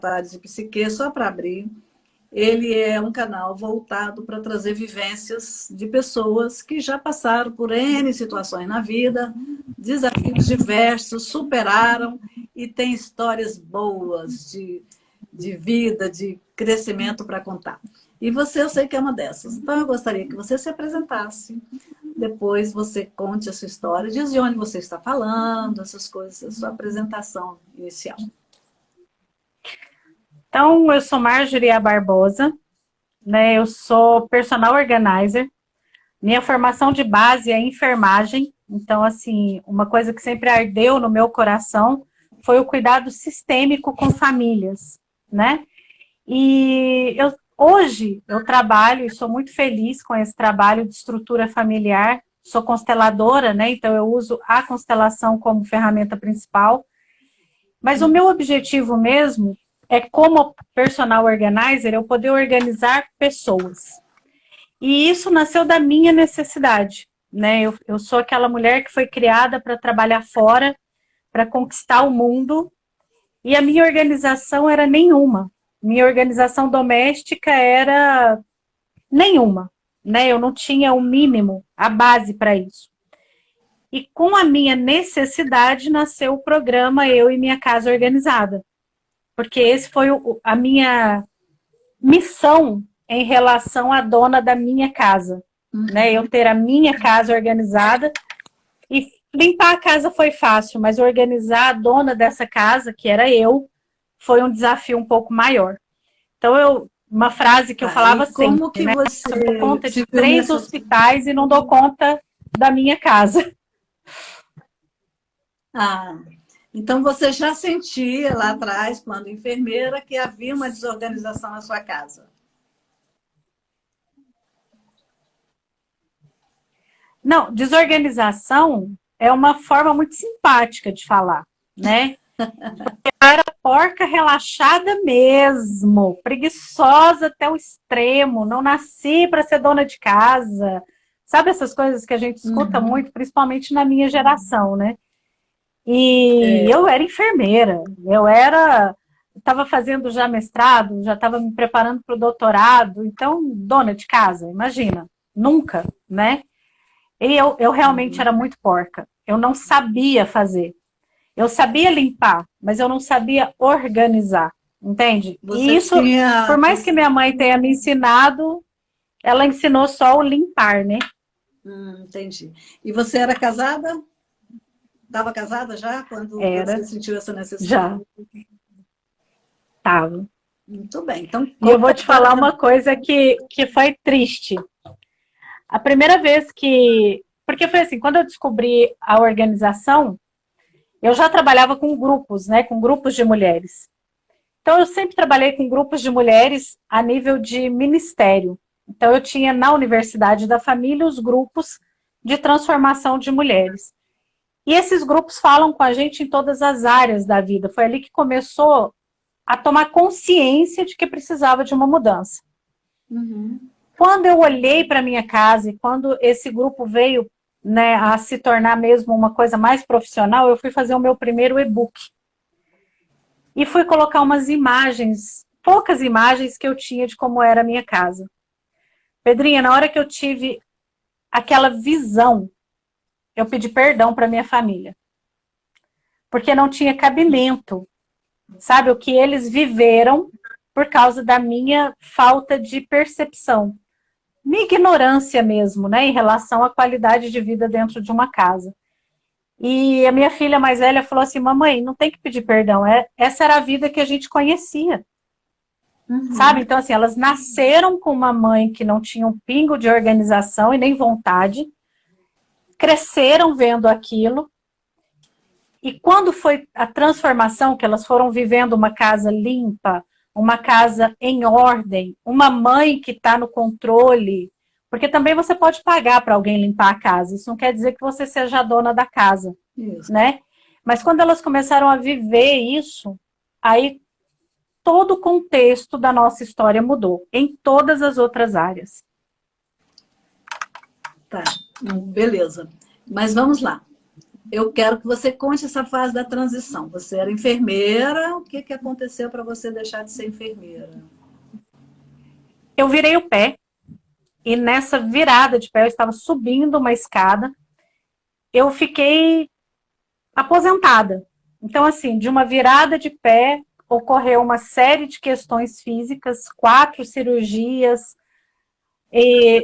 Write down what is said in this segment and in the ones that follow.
Tarde de Psique, só para abrir, ele é um canal voltado para trazer vivências de pessoas que já passaram por N situações na vida, desafios diversos, superaram e têm histórias boas de vida, de crescimento para contar. E você, eu sei que é uma dessas. Então, eu gostaria que você se apresentasse, depois você conte a sua história, diz de onde você está falando, essas coisas, a sua apresentação inicial. Então, eu sou Marjorie Barbosa, né? Eu sou personal organizer. Minha formação de base é enfermagem. Então, assim, uma coisa que sempre ardeu no meu coração foi o cuidado sistêmico com famílias, né? E hoje eu trabalho e sou muito feliz com esse trabalho de estrutura familiar. Sou consteladora, né? Então, eu uso a constelação como ferramenta principal. Mas o meu objetivo mesmo é, como personal organizer, eu poder organizar pessoas. E isso nasceu da minha necessidade, né? Eu sou aquela mulher que foi criada para trabalhar fora, para conquistar o mundo, e a minha organização era nenhuma. Minha organização doméstica era nenhuma, né? Eu não tinha o mínimo, a base para isso. E com a minha necessidade nasceu o programa Eu e Minha Casa Organizada. Porque esse foi a minha missão em relação à dona da minha casa. Né? Eu ter a minha casa organizada. E limpar a casa foi fácil, mas organizar a dona dessa casa, que era eu, foi um desafio um pouco maior. Então, uma frase que eu falava como sempre, que né? você Eu dou conta de se viu 3 nessa... hospitais e não dou conta da minha casa. Ah, então você já sentia lá atrás, quando enfermeira, que havia uma desorganização na sua casa. Não, desorganização é uma forma muito simpática de falar, né? Eu era porca relaxada mesmo, preguiçosa até o extremo, não nasci para ser dona de casa. Sabe essas coisas que a gente escuta muito, principalmente na minha geração, né? E eu era enfermeira, estava fazendo já mestrado, já estava me preparando para o doutorado, então, dona de casa, imagina, nunca, né? E eu realmente era muito porca. Eu não sabia fazer. Eu sabia limpar, mas eu não sabia organizar, entende? Você E isso, tinha... por mais que minha mãe tenha me ensinado, ela ensinou só o limpar, né? Entendi. E você era casada? Estava casada já quando você Era, sentiu essa necessidade? já, tava. Muito bem. Então, E eu vou conta te agora falar da... uma coisa que foi triste. A primeira vez que... Porque foi assim, quando eu descobri a organização, eu já trabalhava com grupos, né? Com grupos de mulheres. Então, eu sempre trabalhei com grupos de mulheres a nível de ministério. Então, eu tinha na Universidade da Família os grupos de transformação de mulheres. E esses grupos falam com a gente em todas as áreas da vida. Foi ali que começou a tomar consciência de que precisava de uma mudança. Quando eu olhei para a minha casa e quando esse grupo veio, né, a se tornar mesmo uma coisa mais profissional, eu fui fazer o meu primeiro e-book. E fui colocar umas imagens, poucas imagens que eu tinha de como era a minha casa. Pedrinha, na hora que eu tive aquela visão, eu pedi perdão para minha família. Porque não tinha cabimento, sabe, o que eles viveram por causa da minha falta de percepção. Minha ignorância mesmo, né, em relação à qualidade de vida dentro de uma casa. E a minha filha mais velha falou assim, mamãe, não tem que pedir perdão, essa era a vida que a gente conhecia. Sabe? Então, assim, elas nasceram com uma mãe que não tinha um pingo de organização e nem vontade, cresceram vendo aquilo, e quando foi a transformação, que elas foram vivendo uma casa limpa, uma casa em ordem, uma mãe que está no controle, porque também você pode pagar para alguém limpar a casa, isso não quer dizer que você seja a dona da casa, né? Mas quando elas começaram a viver isso, aí todo o contexto da nossa história mudou, em todas as outras áreas. Tá, beleza. Mas vamos lá. Eu quero que você conte essa fase da transição. Você era enfermeira, o que aconteceu para você deixar de ser enfermeira? Eu virei o pé, e nessa virada de pé, eu estava subindo uma escada, eu fiquei aposentada. Então, assim, de uma virada de pé, ocorreu uma série de questões físicas, 4 cirurgias, e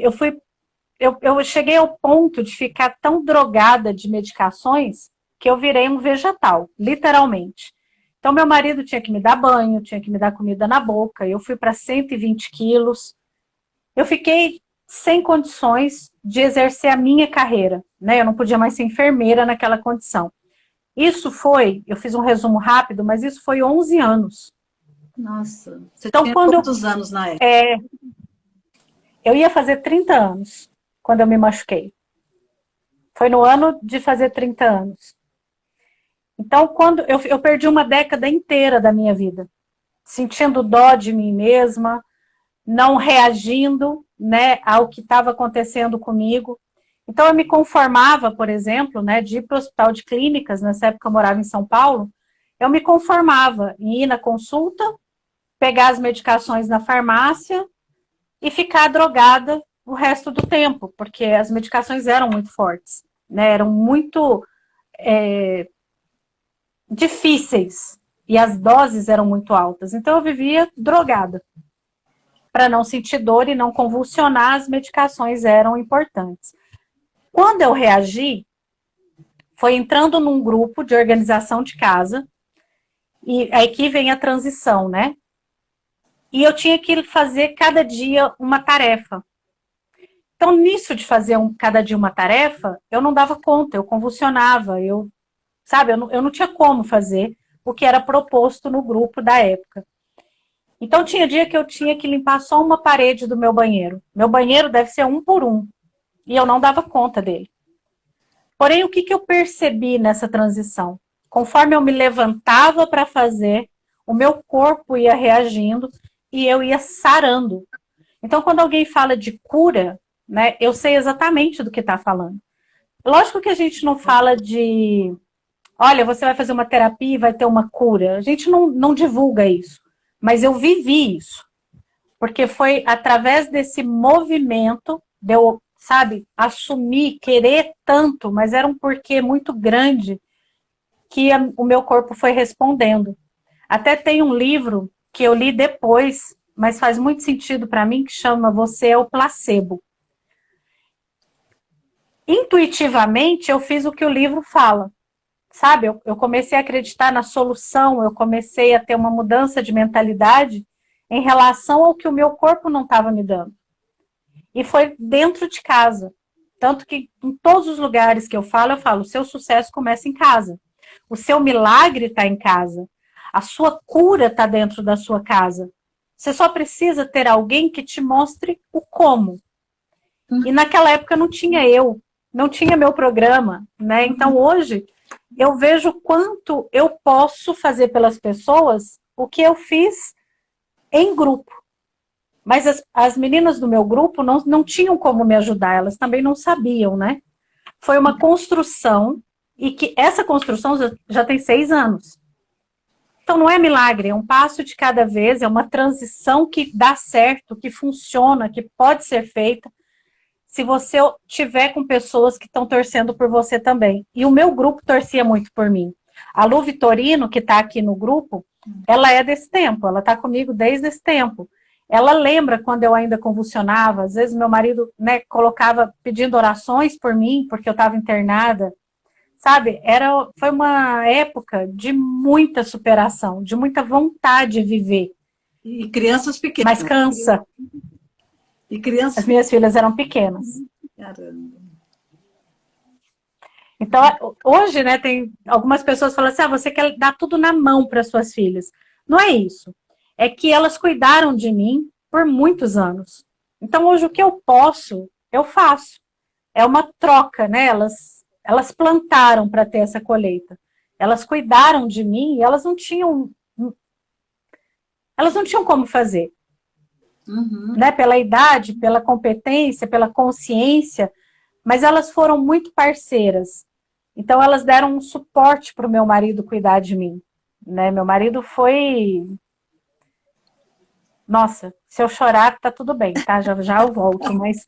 eu cheguei ao ponto de ficar tão drogada de medicações que eu virei um vegetal, literalmente. Então, meu marido tinha que me dar banho, tinha que me dar comida na boca, eu fui para 120 quilos. Eu fiquei sem condições de exercer a minha carreira, né? Eu não podia mais ser enfermeira naquela condição. Isso foi, eu fiz um resumo rápido, mas isso foi 11 anos. Nossa, você Então, tinha quando quantos anos na época? eu ia fazer 30 anos, quando eu me machuquei. Foi no ano de fazer 30 anos. Então, quando eu perdi uma década inteira da minha vida, sentindo dó de mim mesma, não reagindo, né, ao que estava acontecendo comigo. Então, eu me conformava, por exemplo, né, de ir para o hospital de clínicas, nessa época eu morava em São Paulo, eu me conformava em ir na consulta, pegar as medicações na farmácia e ficar drogada o resto do tempo, porque as medicações eram muito fortes, né, eram muito difíceis e as doses eram muito altas. Então, eu vivia drogada. Para não sentir dor e não convulsionar, as medicações eram importantes. Quando eu reagi, foi entrando num grupo de organização de casa, e aí que vem a transição, né? E eu tinha que fazer cada dia uma tarefa. Então, nisso de fazer cada dia uma tarefa, eu não dava conta, eu convulsionava, eu não tinha como fazer o que era proposto no grupo da época. Então, tinha dia que eu tinha que limpar só uma parede do meu banheiro. Meu banheiro deve ser 1 por 1, e eu não dava conta dele. Porém, o que eu percebi nessa transição? Conforme eu me levantava para fazer, o meu corpo ia reagindo e eu ia sarando. Então, quando alguém fala de cura, né, eu sei exatamente do que está falando. Lógico que a gente não fala de, olha, você vai fazer uma terapia e vai ter uma cura. A gente não divulga isso. Mas eu vivi isso. Porque foi através desse movimento de eu, assumir, querer tanto, mas era um porquê muito grande que o meu corpo foi respondendo. Até tem um livro que eu li depois, mas faz muito sentido para mim, que chama Você é o Placebo. Intuitivamente, eu fiz o que o livro fala. Sabe, eu comecei a acreditar na solução, eu comecei a ter uma mudança de mentalidade em relação ao que o meu corpo não estava me dando. E foi dentro de casa. Tanto que em todos os lugares que eu falo, o seu sucesso começa em casa. O seu milagre está em casa. A sua cura está dentro da sua casa. Você só precisa ter alguém que te mostre o como. E naquela época não tinha não tinha meu programa, né? Então hoje eu vejo quanto eu posso fazer pelas pessoas o que eu fiz em grupo. Mas as meninas do meu grupo não tinham como me ajudar, elas também não sabiam, né? Foi uma construção, e que essa construção já tem 6 anos. Então não é milagre, é um passo de cada vez, é uma transição que dá certo, que funciona, que pode ser feita, se você tiver com pessoas que estão torcendo por você também. E o meu grupo torcia muito por mim. A Lu Vitorino, que está aqui no grupo, ela é desse tempo, ela está comigo desde esse tempo. Ela lembra quando eu ainda convulsionava, às vezes meu marido, né, colocava pedindo orações por mim, porque eu estava internada. Sabe, foi uma época de muita superação, de muita vontade de viver. E crianças pequenas. Mas cansa. E crianças... As minhas filhas eram pequenas. Caramba. Então, hoje, né, tem algumas pessoas que falam assim, você quer dar tudo na mão para suas filhas. Não é isso. É que elas cuidaram de mim por muitos anos. Então, hoje, o que eu posso, eu faço. É uma troca, né? Elas plantaram para ter essa colheita. Elas cuidaram de mim e elas não tinham como fazer. Né? Pela idade, pela competência, pela consciência, mas elas foram muito parceiras. Então, elas deram um suporte para o meu marido cuidar de mim, né? Meu marido foi... Nossa, se eu chorar, tá tudo bem, tá? Já já eu volto, mas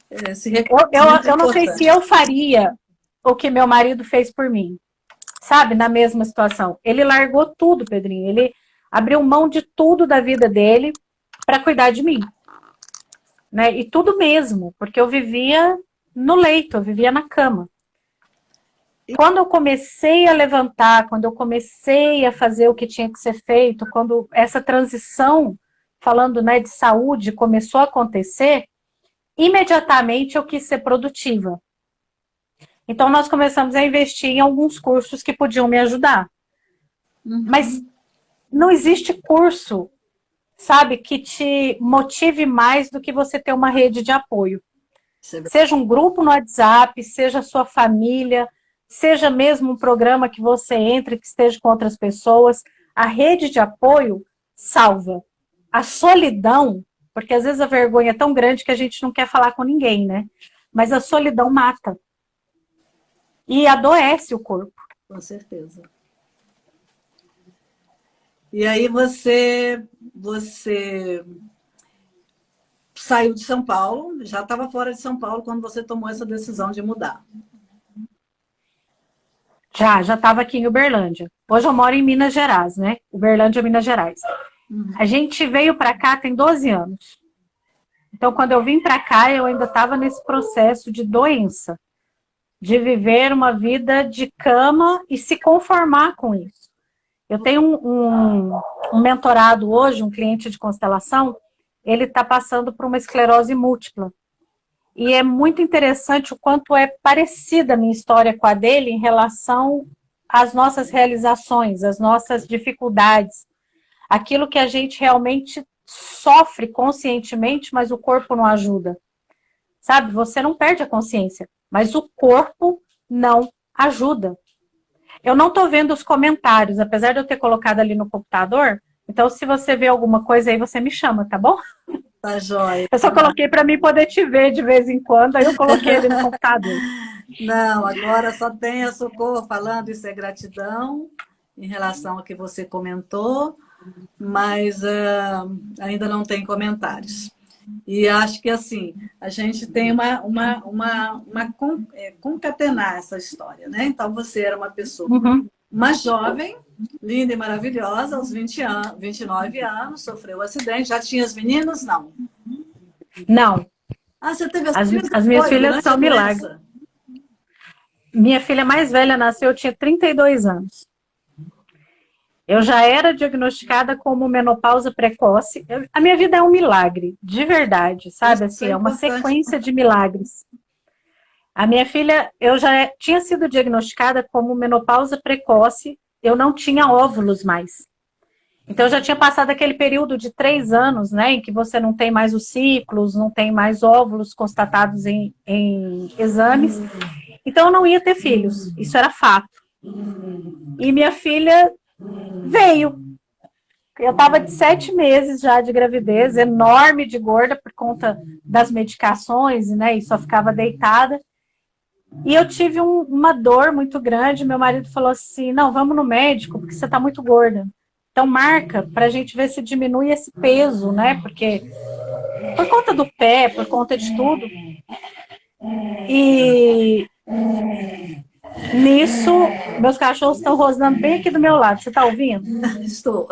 Esse recado é muito eu não sei se importante. eu faria o que meu marido fez por mim, sabe? Na mesma situação. Ele largou tudo, Pedrinho. Ele abriu mão de tudo da vida dele para cuidar de mim, né? E tudo mesmo, porque eu vivia no leito, eu vivia na cama. Quando eu comecei a levantar, quando eu comecei a fazer o que tinha que ser feito, quando essa transição, falando, né, de saúde, começou a acontecer, imediatamente eu quis ser produtiva. Então, nós começamos a investir em alguns cursos que podiam me ajudar. Mas não existe curso, sabe, que te motive mais do que você ter uma rede de apoio. Seja um grupo no WhatsApp, seja a sua família, seja mesmo um programa que você entre, que esteja com outras pessoas. A rede de apoio salva. A solidão, porque às vezes a vergonha é tão grande que a gente não quer falar com ninguém, né? Mas a solidão mata. E adoece o corpo. Com certeza. E aí você saiu de São Paulo, já estava fora de São Paulo quando você tomou essa decisão de mudar. Já estava aqui em Uberlândia. Hoje eu moro em Minas Gerais, né? Uberlândia, Minas Gerais. A gente veio para cá tem 12 anos. Então, quando eu vim para cá, eu ainda estava nesse processo de doença, de viver uma vida de cama e se conformar com isso. Eu tenho um mentorado hoje, um cliente de constelação, ele está passando por uma esclerose múltipla. E é muito interessante o quanto é parecida a minha história com a dele em relação às nossas realizações, às nossas dificuldades. Aquilo que a gente realmente sofre conscientemente, mas o corpo não ajuda. Sabe? Você não perde a consciência, mas o corpo não ajuda. Eu não estou vendo os comentários, apesar de eu ter colocado ali no computador. Então, se você vê alguma coisa aí, você me chama, tá bom? Tá joia. Eu só coloquei para mim poder te ver de vez em quando, aí eu coloquei ali no computador. Não, agora só tem a Socorro falando, isso é gratidão em relação ao que você comentou, mas ainda não tem comentários. E acho que assim, a gente tem concatenar essa história, né? Então você era uma pessoa, uma jovem, linda e maravilhosa, aos 29 anos, sofreu um acidente, já tinha as meninas? Não. Não. Ah, você teve as minhas filhas são milagres. Minha filha mais velha nasceu, eu tinha 32 anos. Eu já era diagnosticada como menopausa precoce. A minha vida é um milagre, de verdade, sabe? Assim, é uma sequência de milagres. A minha filha, eu já tinha sido diagnosticada como menopausa precoce, eu não tinha óvulos mais. Então, eu já tinha passado aquele período de 3 anos, né, em que você não tem mais os ciclos, não tem mais óvulos constatados em exames. Então, eu não ia ter filhos, isso era fato. E minha filha veio. Eu estava de 7 meses já de gravidez, enorme de gorda por conta das medicações, né, e só ficava deitada. E eu tive uma dor muito grande, meu marido falou assim, não, vamos no médico, porque você está muito gorda. Então marca para a gente ver se diminui esse peso, né? Porque por conta do pé, por conta de tudo. E nisso, meus cachorros estão rosnando bem aqui do meu lado. Você está ouvindo? Estou.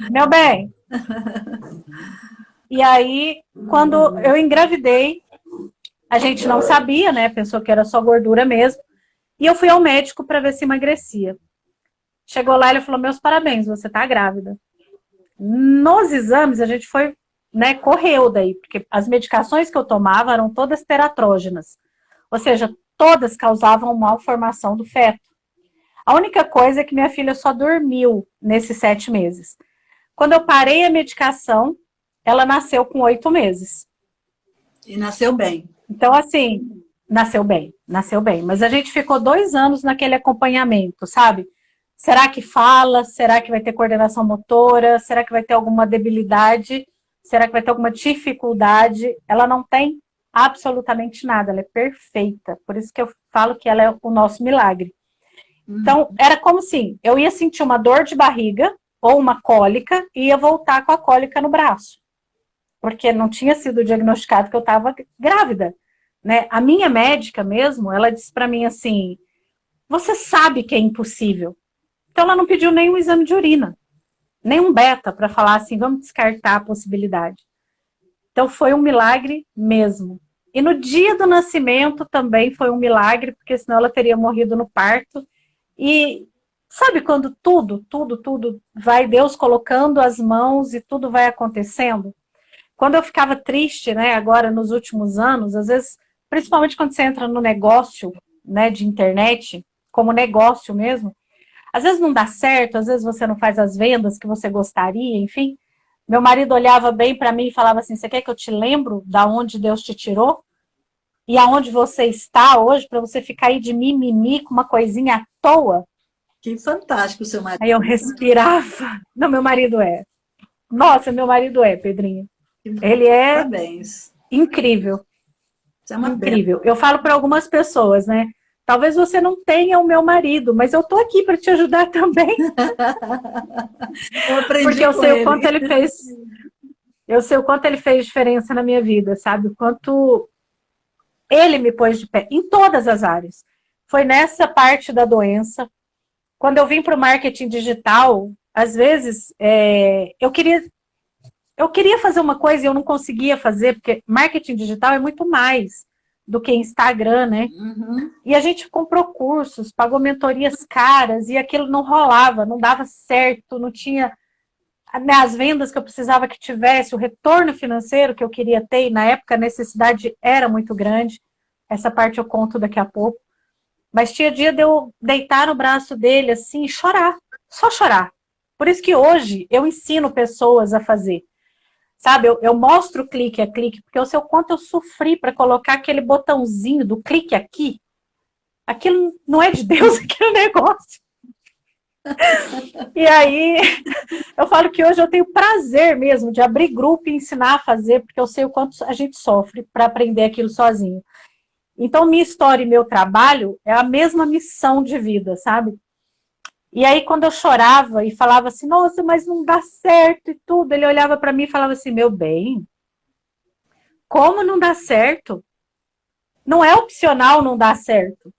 Meu bem. E aí, quando eu engravidei, a gente não sabia, né? Pensou que era só gordura mesmo. E eu fui ao médico para ver se emagrecia. Chegou lá, ele falou, meus parabéns, você tá grávida. Nos exames, a gente foi, né, correu daí, porque as medicações que eu tomava eram todas teratrógenas. Ou seja, todas causavam malformação do feto. A única coisa é que minha filha só dormiu nesses 7 meses. Quando eu parei a medicação, ela nasceu com 8 meses. E nasceu bem. Então, assim, nasceu bem. Mas a gente ficou 2 anos naquele acompanhamento, sabe? Será que fala? Será que vai ter coordenação motora? Será que vai ter alguma debilidade? Será que vai ter alguma dificuldade? Ela não tem absolutamente nada, ela é perfeita. Por isso que eu falo que ela é o nosso milagre. Então, era como assim, eu ia sentir uma dor de barriga ou uma cólica e ia voltar com a cólica no braço. Porque não tinha sido diagnosticado que eu estava grávida, né? A minha médica mesmo, ela disse para mim assim, você sabe que é impossível. Então, ela não pediu nenhum exame de urina, nenhum beta para falar assim, vamos descartar a possibilidade. Então, foi um milagre mesmo. E no dia do nascimento também foi um milagre, porque senão ela teria morrido no parto. E sabe quando tudo vai Deus colocando as mãos e tudo vai acontecendo? Quando eu ficava triste, né, agora nos últimos anos, às vezes, principalmente quando você entra no negócio, né, de internet, como negócio mesmo, às vezes não dá certo, às vezes você não faz as vendas que você gostaria, enfim. Meu marido olhava bem para mim e falava assim, você quer que eu te lembro da onde Deus te tirou? E aonde você está hoje, para você ficar aí de mimimi com uma coisinha à toa? Que fantástico o seu marido. Aí eu respirava. Não, meu marido é. Nossa, meu marido é, Pedrinho. Ele é Parabéns. incrível. Isso é uma Incrível. Eu falo para algumas pessoas, né? Talvez você não tenha o meu marido, mas eu tô aqui para te ajudar também. Eu aprendi porque eu com sei ele. o quanto ele fez. Eu sei o quanto ele fez diferença na minha vida, sabe? O quanto ele me pôs de pé em todas as áreas. Foi nessa parte da doença. Quando eu vim para o marketing digital, às vezes eu queria fazer uma coisa e eu não conseguia fazer, porque marketing digital é muito mais do que Instagram, né? Uhum. E a gente comprou cursos, pagou mentorias caras e aquilo não rolava, não dava certo, não tinha as vendas que eu precisava que tivesse, o retorno financeiro que eu queria ter, e na época a necessidade era muito grande. Essa parte eu conto daqui a pouco. Mas tinha dia de eu deitar no braço dele assim e chorar, só chorar. Por isso que hoje eu ensino pessoas a fazer. Sabe, eu mostro clique a clique, porque eu sei o quanto eu sofri para colocar aquele botãozinho do clique aqui. Aquilo não é de Deus, aquele negócio. E aí, eu falo que hoje eu tenho prazer mesmo de abrir grupo e ensinar a fazer, porque eu sei o quanto a gente sofre para aprender aquilo sozinho. Então, minha história e meu trabalho é a mesma missão de vida, sabe? E aí, quando eu chorava e falava assim, nossa, mas não dá certo e tudo, ele olhava para mim e falava assim, meu bem, como não dá certo? Não é opcional não dar certo.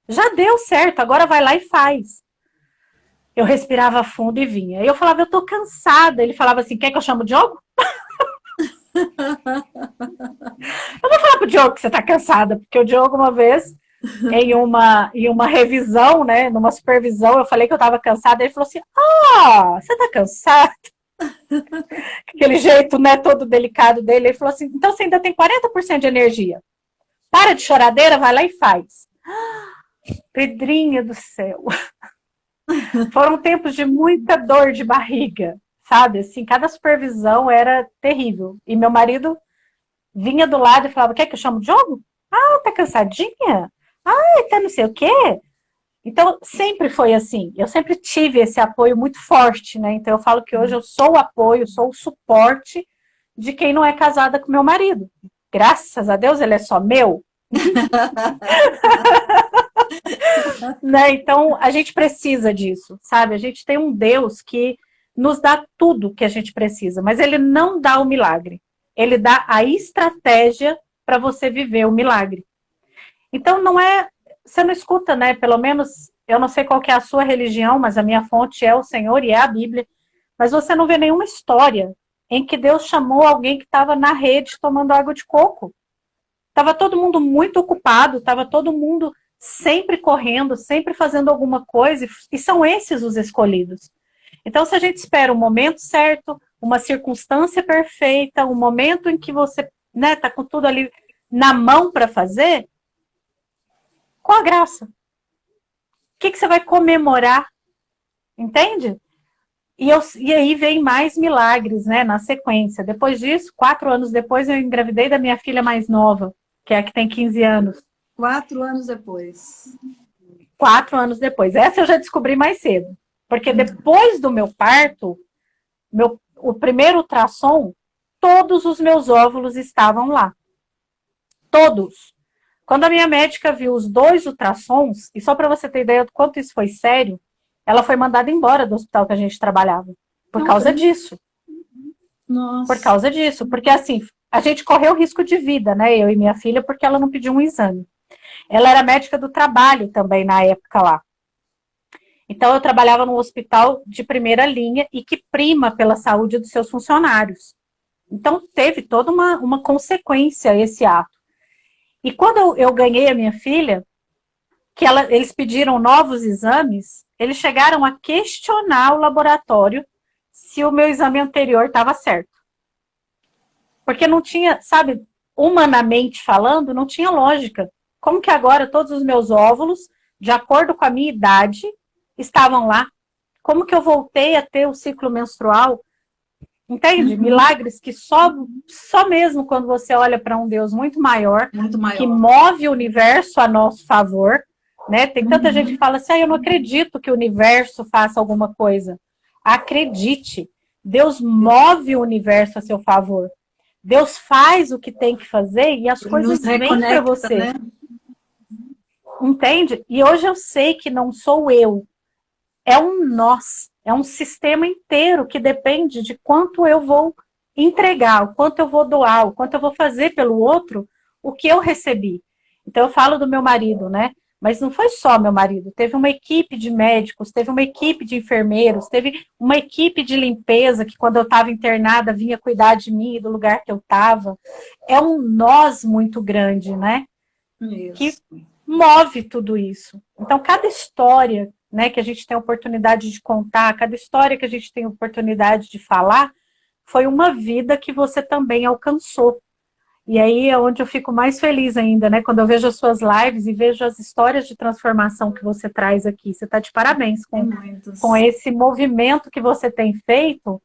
Já deu certo, agora vai lá e faz. Eu respirava fundo e vinha. Eu falava, eu tô cansada. Ele falava assim, quer que eu chame o Diogo? Eu vou falar pro Diogo que você tá cansada, porque o Diogo uma vez, em uma revisão, né, numa supervisão, eu falei que eu tava cansada, ele falou assim, você tá cansada? Aquele jeito, né, todo delicado dele, ele falou assim, então você ainda tem 40% de energia. Para de choradeira, vai lá e faz. Pedrinha do céu. Foram tempos de muita dor de barriga, sabe? Assim, cada supervisão era terrível. E meu marido vinha do lado e falava, quer que eu chamo o Diogo? Tá cansadinha? Tá não sei o quê. Então, sempre foi assim. Eu sempre tive esse apoio muito forte, né? Então, eu falo que hoje eu sou o apoio, sou o suporte de quem não é casada com meu marido. Graças a Deus, ele é só meu. Né? Então, a gente precisa disso, sabe? A gente tem um Deus que nos dá tudo que a gente precisa, mas ele não dá o milagre. Ele dá a estratégia para você viver o milagre. Então, não é... Você não escuta, né? Pelo menos, eu não sei qual que é a sua religião, mas a minha fonte é o Senhor e é a Bíblia. Mas você não vê nenhuma história em que Deus chamou alguém que estava na rede tomando água de coco. Estava todo mundo muito ocupado, estava todo mundo sempre correndo, sempre fazendo alguma coisa, e são esses os escolhidos. Então, se a gente espera o momento certo, uma circunstância perfeita, um momento em que você, né, tá com tudo ali na mão para fazer, qual a graça? O que você vai comemorar? Entende? E aí vem mais milagres, né, na sequência. Depois disso, 4 anos depois, eu engravidei da minha filha mais nova, que é a que tem 15 anos. 4 anos depois. 4 anos depois. Essa eu já descobri mais cedo. Porque depois do meu parto, o primeiro ultrassom, todos os meus óvulos estavam lá. todos. Quando a minha médica viu os 2 ultrassons, e só para você ter ideia do quanto isso foi sério, ela foi mandada embora do hospital que a gente trabalhava. Por causa disso. Nossa. Por causa disso. Porque assim, a gente correu risco de vida, né? Eu e minha filha, porque ela não pediu um exame. Ela era médica do trabalho também na época lá. Então eu trabalhava num hospital de primeira linha e que prima pela saúde dos seus funcionários. Então teve toda uma consequência esse ato. E quando eu ganhei a minha filha, que eles pediram novos exames, eles chegaram a questionar o laboratório se o meu exame anterior estava certo. Porque não tinha, sabe, humanamente falando, não tinha lógica. Como que agora todos os meus óvulos, de acordo com a minha idade, estavam lá? Como que eu voltei a ter o ciclo menstrual? Entende? Milagres que só mesmo quando você olha para um Deus muito maior, que move o universo a nosso favor, né? Tem tanta gente que fala assim, eu não acredito que o universo faça alguma coisa. Acredite, Deus move o universo a seu favor. Deus faz o que tem que fazer e as coisas vêm para você. Né? Entende? E hoje eu sei que não sou eu. É um nós. É um sistema inteiro que depende de quanto eu vou entregar, o quanto eu vou doar, o quanto eu vou fazer pelo outro, o que eu recebi. Então eu falo do meu marido, né? Mas não foi só meu marido. Teve uma equipe de médicos, teve uma equipe de enfermeiros, teve uma equipe de limpeza que quando eu estava internada vinha cuidar de mim e do lugar que eu estava. É um nós muito grande, né? Isso. Que move tudo isso. Então cada história, né, que a gente tem a oportunidade de contar, cada história que a gente tem a oportunidade de falar, foi uma vida que você também alcançou. E aí é onde eu fico mais feliz ainda, né? Quando eu vejo as suas lives e vejo as histórias de transformação que você traz aqui. Você está de parabéns com esse movimento que você tem feito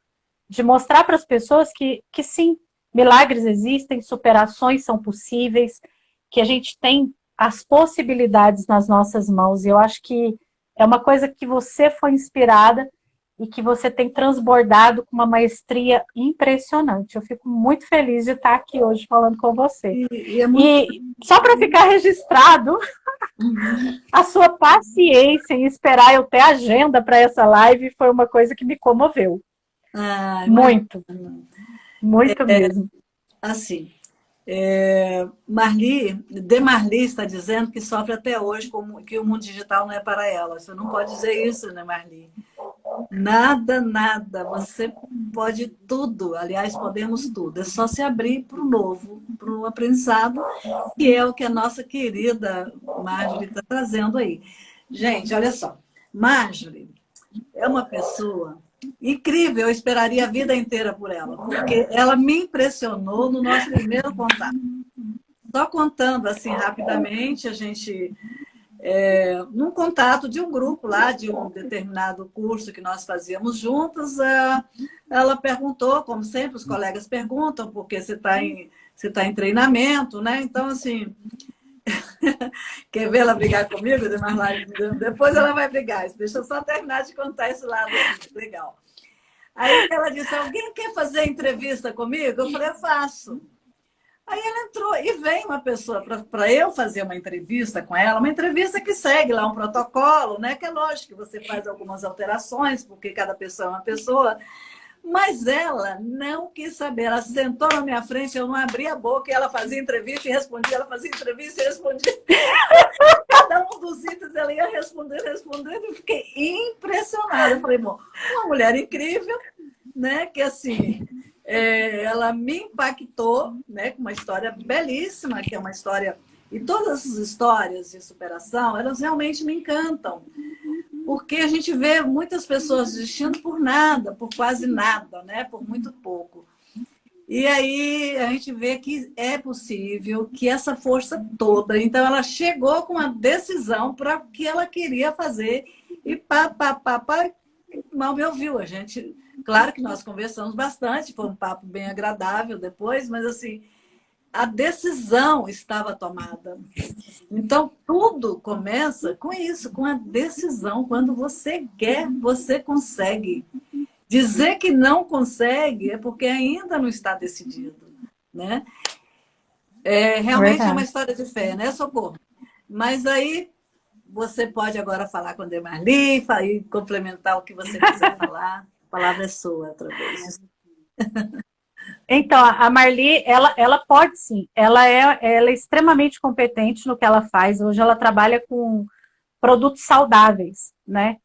de mostrar para as pessoas que sim, milagres existem, superações são possíveis, que a gente tem as possibilidades nas nossas mãos. E eu acho que é uma coisa que você foi inspirada e que você tem transbordado com uma maestria impressionante. Eu fico muito feliz de estar aqui hoje falando com você. E só para ficar registrado, a sua paciência em esperar eu ter agenda para essa live foi uma coisa que me comoveu. Muito. Muito mesmo. Assim, Marli está dizendo que sofre até hoje que o mundo digital não é para ela. Você não pode dizer isso, né, Marli? Nada. Você pode tudo. Aliás, podemos tudo. É só se abrir para o novo, para o aprendizado, que é o que a nossa querida Marjorie está trazendo aí. Gente, olha só. Marjorie é uma pessoa incrível. Eu esperaria a vida inteira por ela, porque ela me impressionou no nosso primeiro contato. Só contando assim rapidamente, a gente... num contato de um grupo lá, de um determinado curso que nós fazíamos juntos, ela perguntou, como sempre os colegas perguntam, porque você está em treinamento, né? Então, assim, quer ver ela brigar comigo? Depois ela vai brigar. Deixa eu só terminar de contar esse lado aqui. Legal. Aí ela disse, alguém quer fazer entrevista comigo? Eu falei, eu faço. Aí ela entrou e veio uma pessoa para eu fazer uma entrevista com ela, uma entrevista que segue lá um protocolo, né? Que é lógico que você faz algumas alterações, porque cada pessoa é uma pessoa. Mas ela não quis saber. Ela sentou na minha frente, eu não abri a boca, e ela fazia entrevista e respondia, ela fazia entrevista e respondia. Cada um dos itens ela ia respondendo, eu fiquei impressionada. Eu falei, bom, uma mulher incrível, né? Que assim... ela me impactou, né, com uma história belíssima, que é uma história... E todas as histórias de superação, elas realmente me encantam. Porque a gente vê muitas pessoas desistindo por nada, por quase nada, né, por muito pouco. E aí a gente vê que é possível, que essa força toda... Então ela chegou com a decisão para o que ela queria fazer e mal me ouviu. A gente... Claro que nós conversamos bastante, foi um papo bem agradável depois, mas assim, a decisão estava tomada. Então, tudo começa com isso, com a decisão. Quando você quer, você consegue. Dizer que não consegue é porque ainda não está decidido, né? Realmente é uma Verdade. história de fé, né, Socorro? Mas aí você pode agora falar com a Demarli e complementar o que você quiser falar. A palavra é sua outra vez. Então, a Marli, ela pode sim. Ela é extremamente competente no que ela faz. Hoje ela trabalha com produtos saudáveis, né?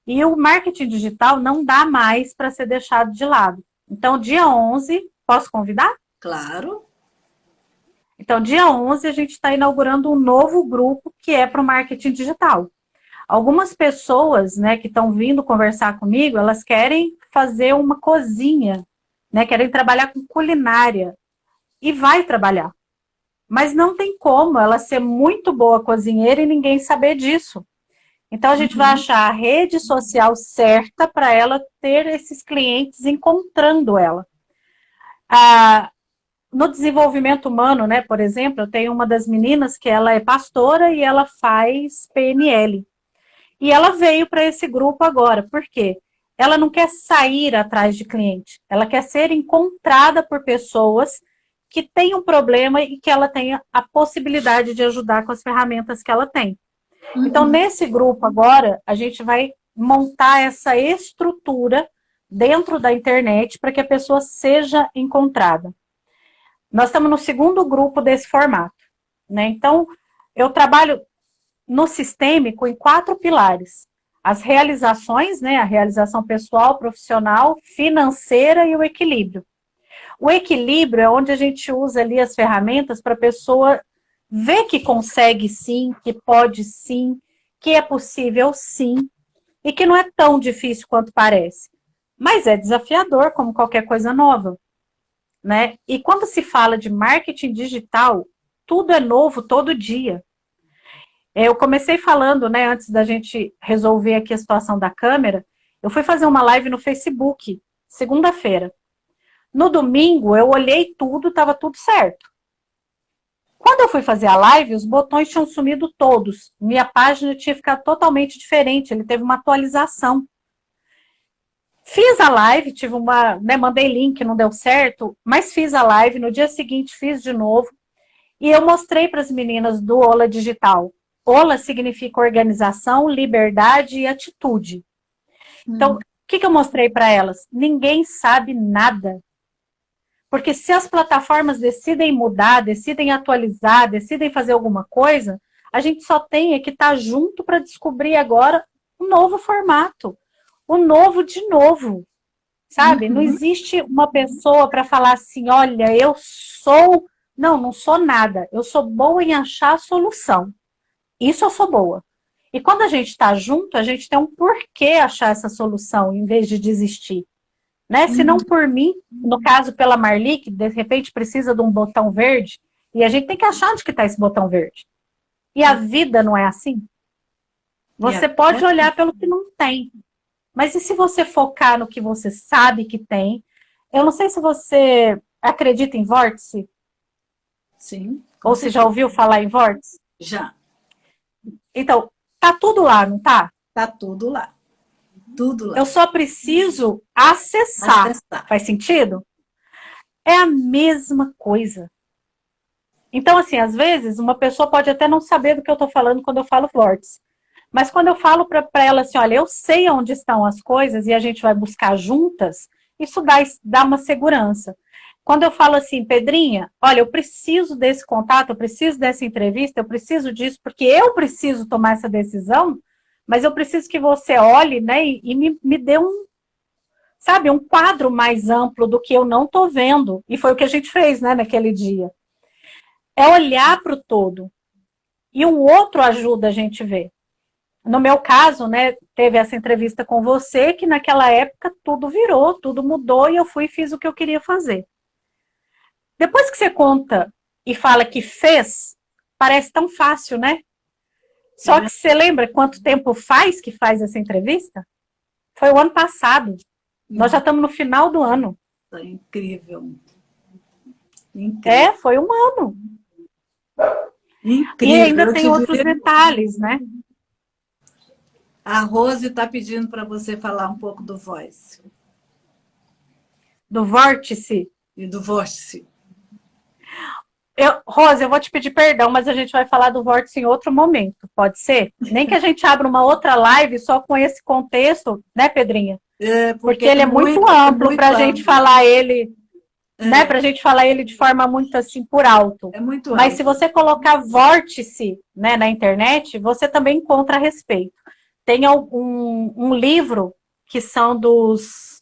E o marketing digital não dá mais para ser deixado de lado. Então, dia 11, posso convidar? Claro. Então, dia 11, a gente está inaugurando um novo grupo que é para o marketing digital. Algumas pessoas, né, que estão vindo conversar comigo, elas querem fazer uma cozinha, né, querem trabalhar com culinária e vai trabalhar. Mas não tem como ela ser muito boa cozinheira e ninguém saber disso. Então a gente vai Uhum. achar a rede social certa para ela ter esses clientes encontrando ela. Ah, no desenvolvimento humano, né, por exemplo, eu tenho uma das meninas que ela é pastora e ela faz PNL. E ela veio para esse grupo agora. Por quê? Ela não quer sair atrás de cliente. Ela quer ser encontrada por pessoas que têm um problema e que ela tenha a possibilidade de ajudar com as ferramentas que ela tem. Então, Uhum. nesse grupo agora, a gente vai montar essa estrutura dentro da internet para que a pessoa seja encontrada. Nós estamos no segundo grupo desse formato, né? Então, eu trabalho no sistêmico em 4 pilares. As realizações, né? A realização pessoal, profissional, financeira e o equilíbrio. O equilíbrio é onde a gente usa ali as ferramentas para a pessoa ver que consegue sim, que pode sim, que é possível sim, e que não é tão difícil quanto parece. Mas é desafiador, como qualquer coisa nova, né? E quando se fala de marketing digital, tudo é novo todo dia. Eu comecei falando, né, antes da gente resolver aqui a situação da câmera, eu fui fazer uma live no Facebook, segunda-feira. No domingo, eu olhei tudo, estava tudo certo. Quando eu fui fazer a live, os botões tinham sumido todos. Minha página tinha ficado totalmente diferente, ele teve uma atualização. Fiz a live, tive uma, né, mandei link, não deu certo, mas fiz a live, no dia seguinte fiz de novo, e eu mostrei para as meninas do Ola Digital. Ola significa organização, liberdade e atitude. Então, o que eu mostrei para elas? Ninguém sabe nada. Porque se as plataformas decidem mudar, decidem atualizar, decidem fazer alguma coisa, a gente só tem que estar junto para descobrir agora um novo formato, o novo de novo, sabe? Não Uhum. existe uma pessoa para falar assim, olha, eu sou... Não, não sou nada. Eu sou boa em achar a solução. Isso eu sou boa. E quando a gente está junto, a gente tem um porquê achar essa solução, em vez de desistir. Né? Se não Uhum. por mim, no caso pela Marli, que de repente precisa de um botão verde, e a gente tem que achar onde que está esse botão verde. E a vida não é assim? E Você pode olhar pelo que não tem. Mas e se você focar no que você sabe que tem? Eu não sei se você acredita em vórtice, sim, com ou se já certeza. ouviu falar em vórtice. Já. Então, tá tudo lá, não tá? Tá tudo lá. Tudo Eu lá. só preciso acessar. Acessar. Faz sentido? É a mesma coisa. Então, assim, às vezes, uma pessoa pode até não saber do que eu estou falando quando eu falo vórtice. Mas quando eu falo para ela assim, olha, eu sei onde estão as coisas e a gente vai buscar juntas, isso dá uma segurança. Quando eu falo assim, Pedrinha, olha, eu preciso desse contato, eu preciso dessa entrevista, eu preciso disso, porque eu preciso tomar essa decisão, mas eu preciso que você olhe, né, e me dê um, sabe, um quadro mais amplo do que eu não estou vendo. E foi o que a gente fez, né, naquele dia. É olhar para o todo. E um outro ajuda a gente a ver. No meu caso, né, teve essa entrevista com você, que naquela época tudo virou, tudo mudou e eu fui e fiz o que eu queria fazer. Depois que você conta e fala que fez, parece tão fácil, né? É Só que verdade. você lembra quanto tempo faz que faz essa entrevista? Foi o ano passado. Nós já estamos no final do ano. Incrível. Incrível. É, foi um ano. E Incrível. ainda Eu tem te outros diria. detalhes, né? A Rose está pedindo para você falar um pouco do Voice Do vórtice. e do Vórtice. Rose, eu vou te pedir perdão, mas a gente vai falar do vórtice em outro momento, pode ser? Nem que a gente abra uma outra live só com esse contexto, né, Pedrinha? Porque ele é muito amplo para a gente falar ele, né? Para a gente falar ele de forma muito assim por alto. É muito Mas amplo. se você colocar vórtice, né, na internet, você também encontra a respeito. Tem um livro que são dos.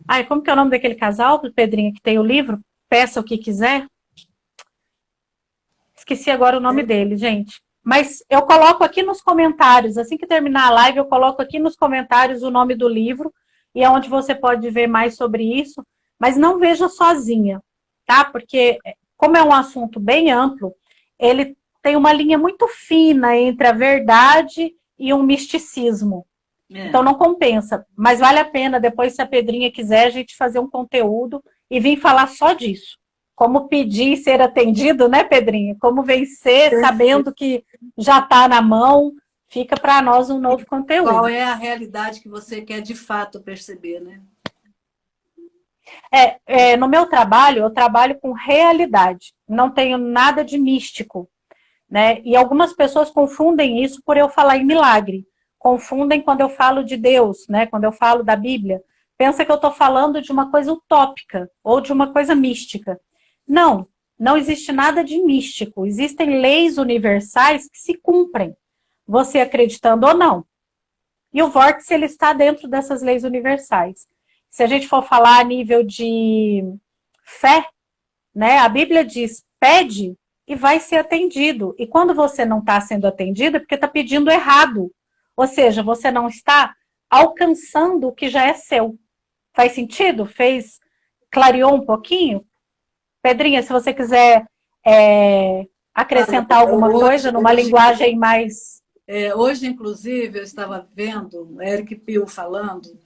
Ai, como que é o nome daquele casal, Pedrinha, que tem o livro? Peça o que quiser. Esqueci agora o nome dele, gente. Mas eu coloco aqui nos comentários, assim que terminar a live, eu coloco aqui nos comentários o nome do livro e é onde você pode ver mais sobre isso. Mas não veja sozinha, tá? Porque, como é um assunto bem amplo, ele tem uma linha muito fina entre a verdade e um misticismo. Então não compensa. Mas vale a pena, depois, se a Pedrinha quiser, a gente fazer um conteúdo e vir falar só disso. Como pedir e ser atendido, né, Pedrinha? Como vencer sabendo que já está na mão. Fica para nós um novo conteúdo. Qual é a realidade que você quer de fato perceber, né? No meu trabalho, eu trabalho com realidade. Não tenho nada de místico, né? E algumas pessoas confundem isso por eu falar em milagre. Confundem quando eu falo de Deus, né? Quando eu falo da Bíblia. Pensa que eu estou falando de uma coisa utópica ou de uma coisa mística. Não, não existe nada de místico. Existem leis universais que se cumprem, você acreditando ou não. E o vórtice, ele está dentro dessas leis universais. Se a gente for falar a nível de fé, né, a Bíblia diz, pede e vai ser atendido. E quando você não está sendo atendido, é porque está pedindo errado. Ou seja, você não está alcançando o que já é seu. Faz sentido? Clareou um pouquinho? Pedrinha, se você quiser acrescentar alguma coisa numa linguagem mais... Hoje, inclusive, eu estava vendo o Eric Pio falando,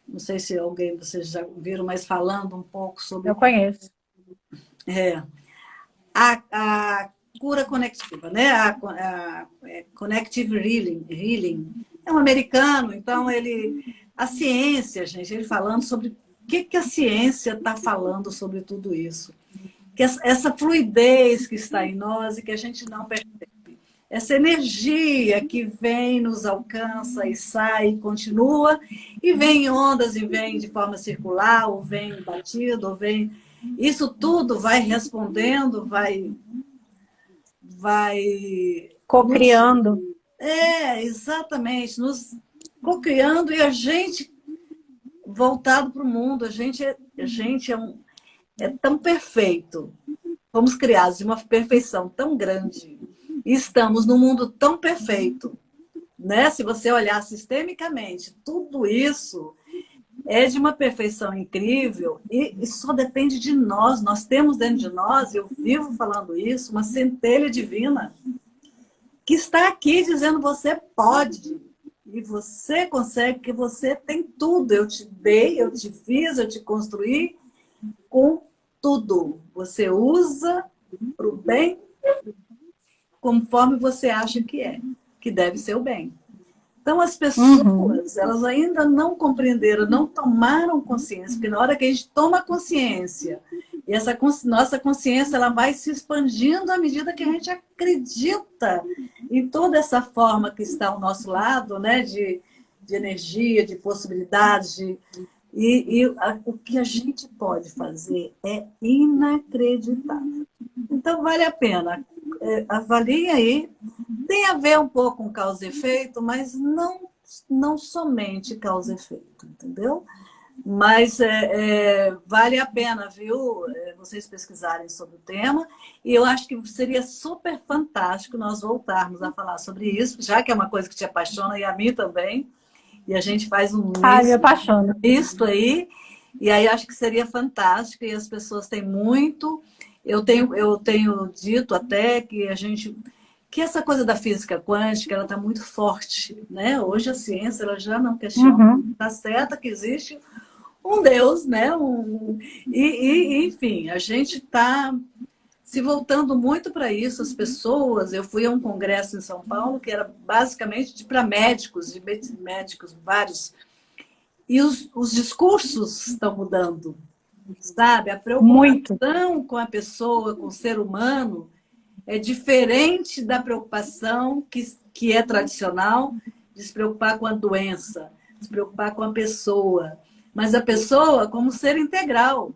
não sei se vocês já viram, mas falando um pouco sobre... Eu conheço. A cura conectiva, né? A Connective Healing. É um americano, então a ciência, gente, ele falando sobre o que a ciência está falando sobre tudo isso. Que essa fluidez que está em nós e que a gente não percebe. Essa energia que vem, nos alcança e sai e continua, e vem em ondas, e vem de forma circular, ou vem batido, ou vem... Isso tudo vai respondendo, vai co-criando. Exatamente, nos co-criando, e a gente voltado para o mundo, a gente é tão perfeito, fomos criados de uma perfeição tão grande, e estamos num mundo tão perfeito, né? Se você olhar sistemicamente, tudo isso é de uma perfeição incrível e só depende de nós. Nós temos dentro de nós, eu vivo falando isso, uma centelha divina que está aqui dizendo você pode e você consegue, que você tem tudo. Eu te dei, eu te fiz, eu te construí com tudo. Você usa para o bem conforme você acha que deve ser o bem. Então, as pessoas, elas ainda não compreenderam, não tomaram consciência, porque na hora que a gente toma consciência, e essa nossa consciência ela vai se expandindo à medida que a gente acredita em toda essa forma que está ao nosso lado, né, de energia, de possibilidades, o que a gente pode fazer é inacreditável. Então, vale a pena. Avalie aí. Tem a ver um pouco com causa e efeito, mas não somente causa e efeito, entendeu? Mas vale a pena, viu, vocês pesquisarem sobre o tema. E eu acho que seria super fantástico nós voltarmos a falar sobre isso, já que é uma coisa que te apaixona e a mim também. E a gente faz um misto aí. E aí acho que seria fantástico. E as pessoas têm muito... Eu tenho dito até que que essa coisa da física quântica ela está muito forte, né? Hoje a ciência ela já não questiona, está certa que existe um Deus, né? Enfim, a gente está se voltando muito para isso. As pessoas, eu fui a um congresso em São Paulo que era basicamente para médicos, de médicos vários, e os discursos estão mudando. sabe? A Muito. preocupação com a pessoa, com o ser humano, é diferente da preocupação que é tradicional, de se preocupar com a doença, de se preocupar com a pessoa. Mas a pessoa como ser integral,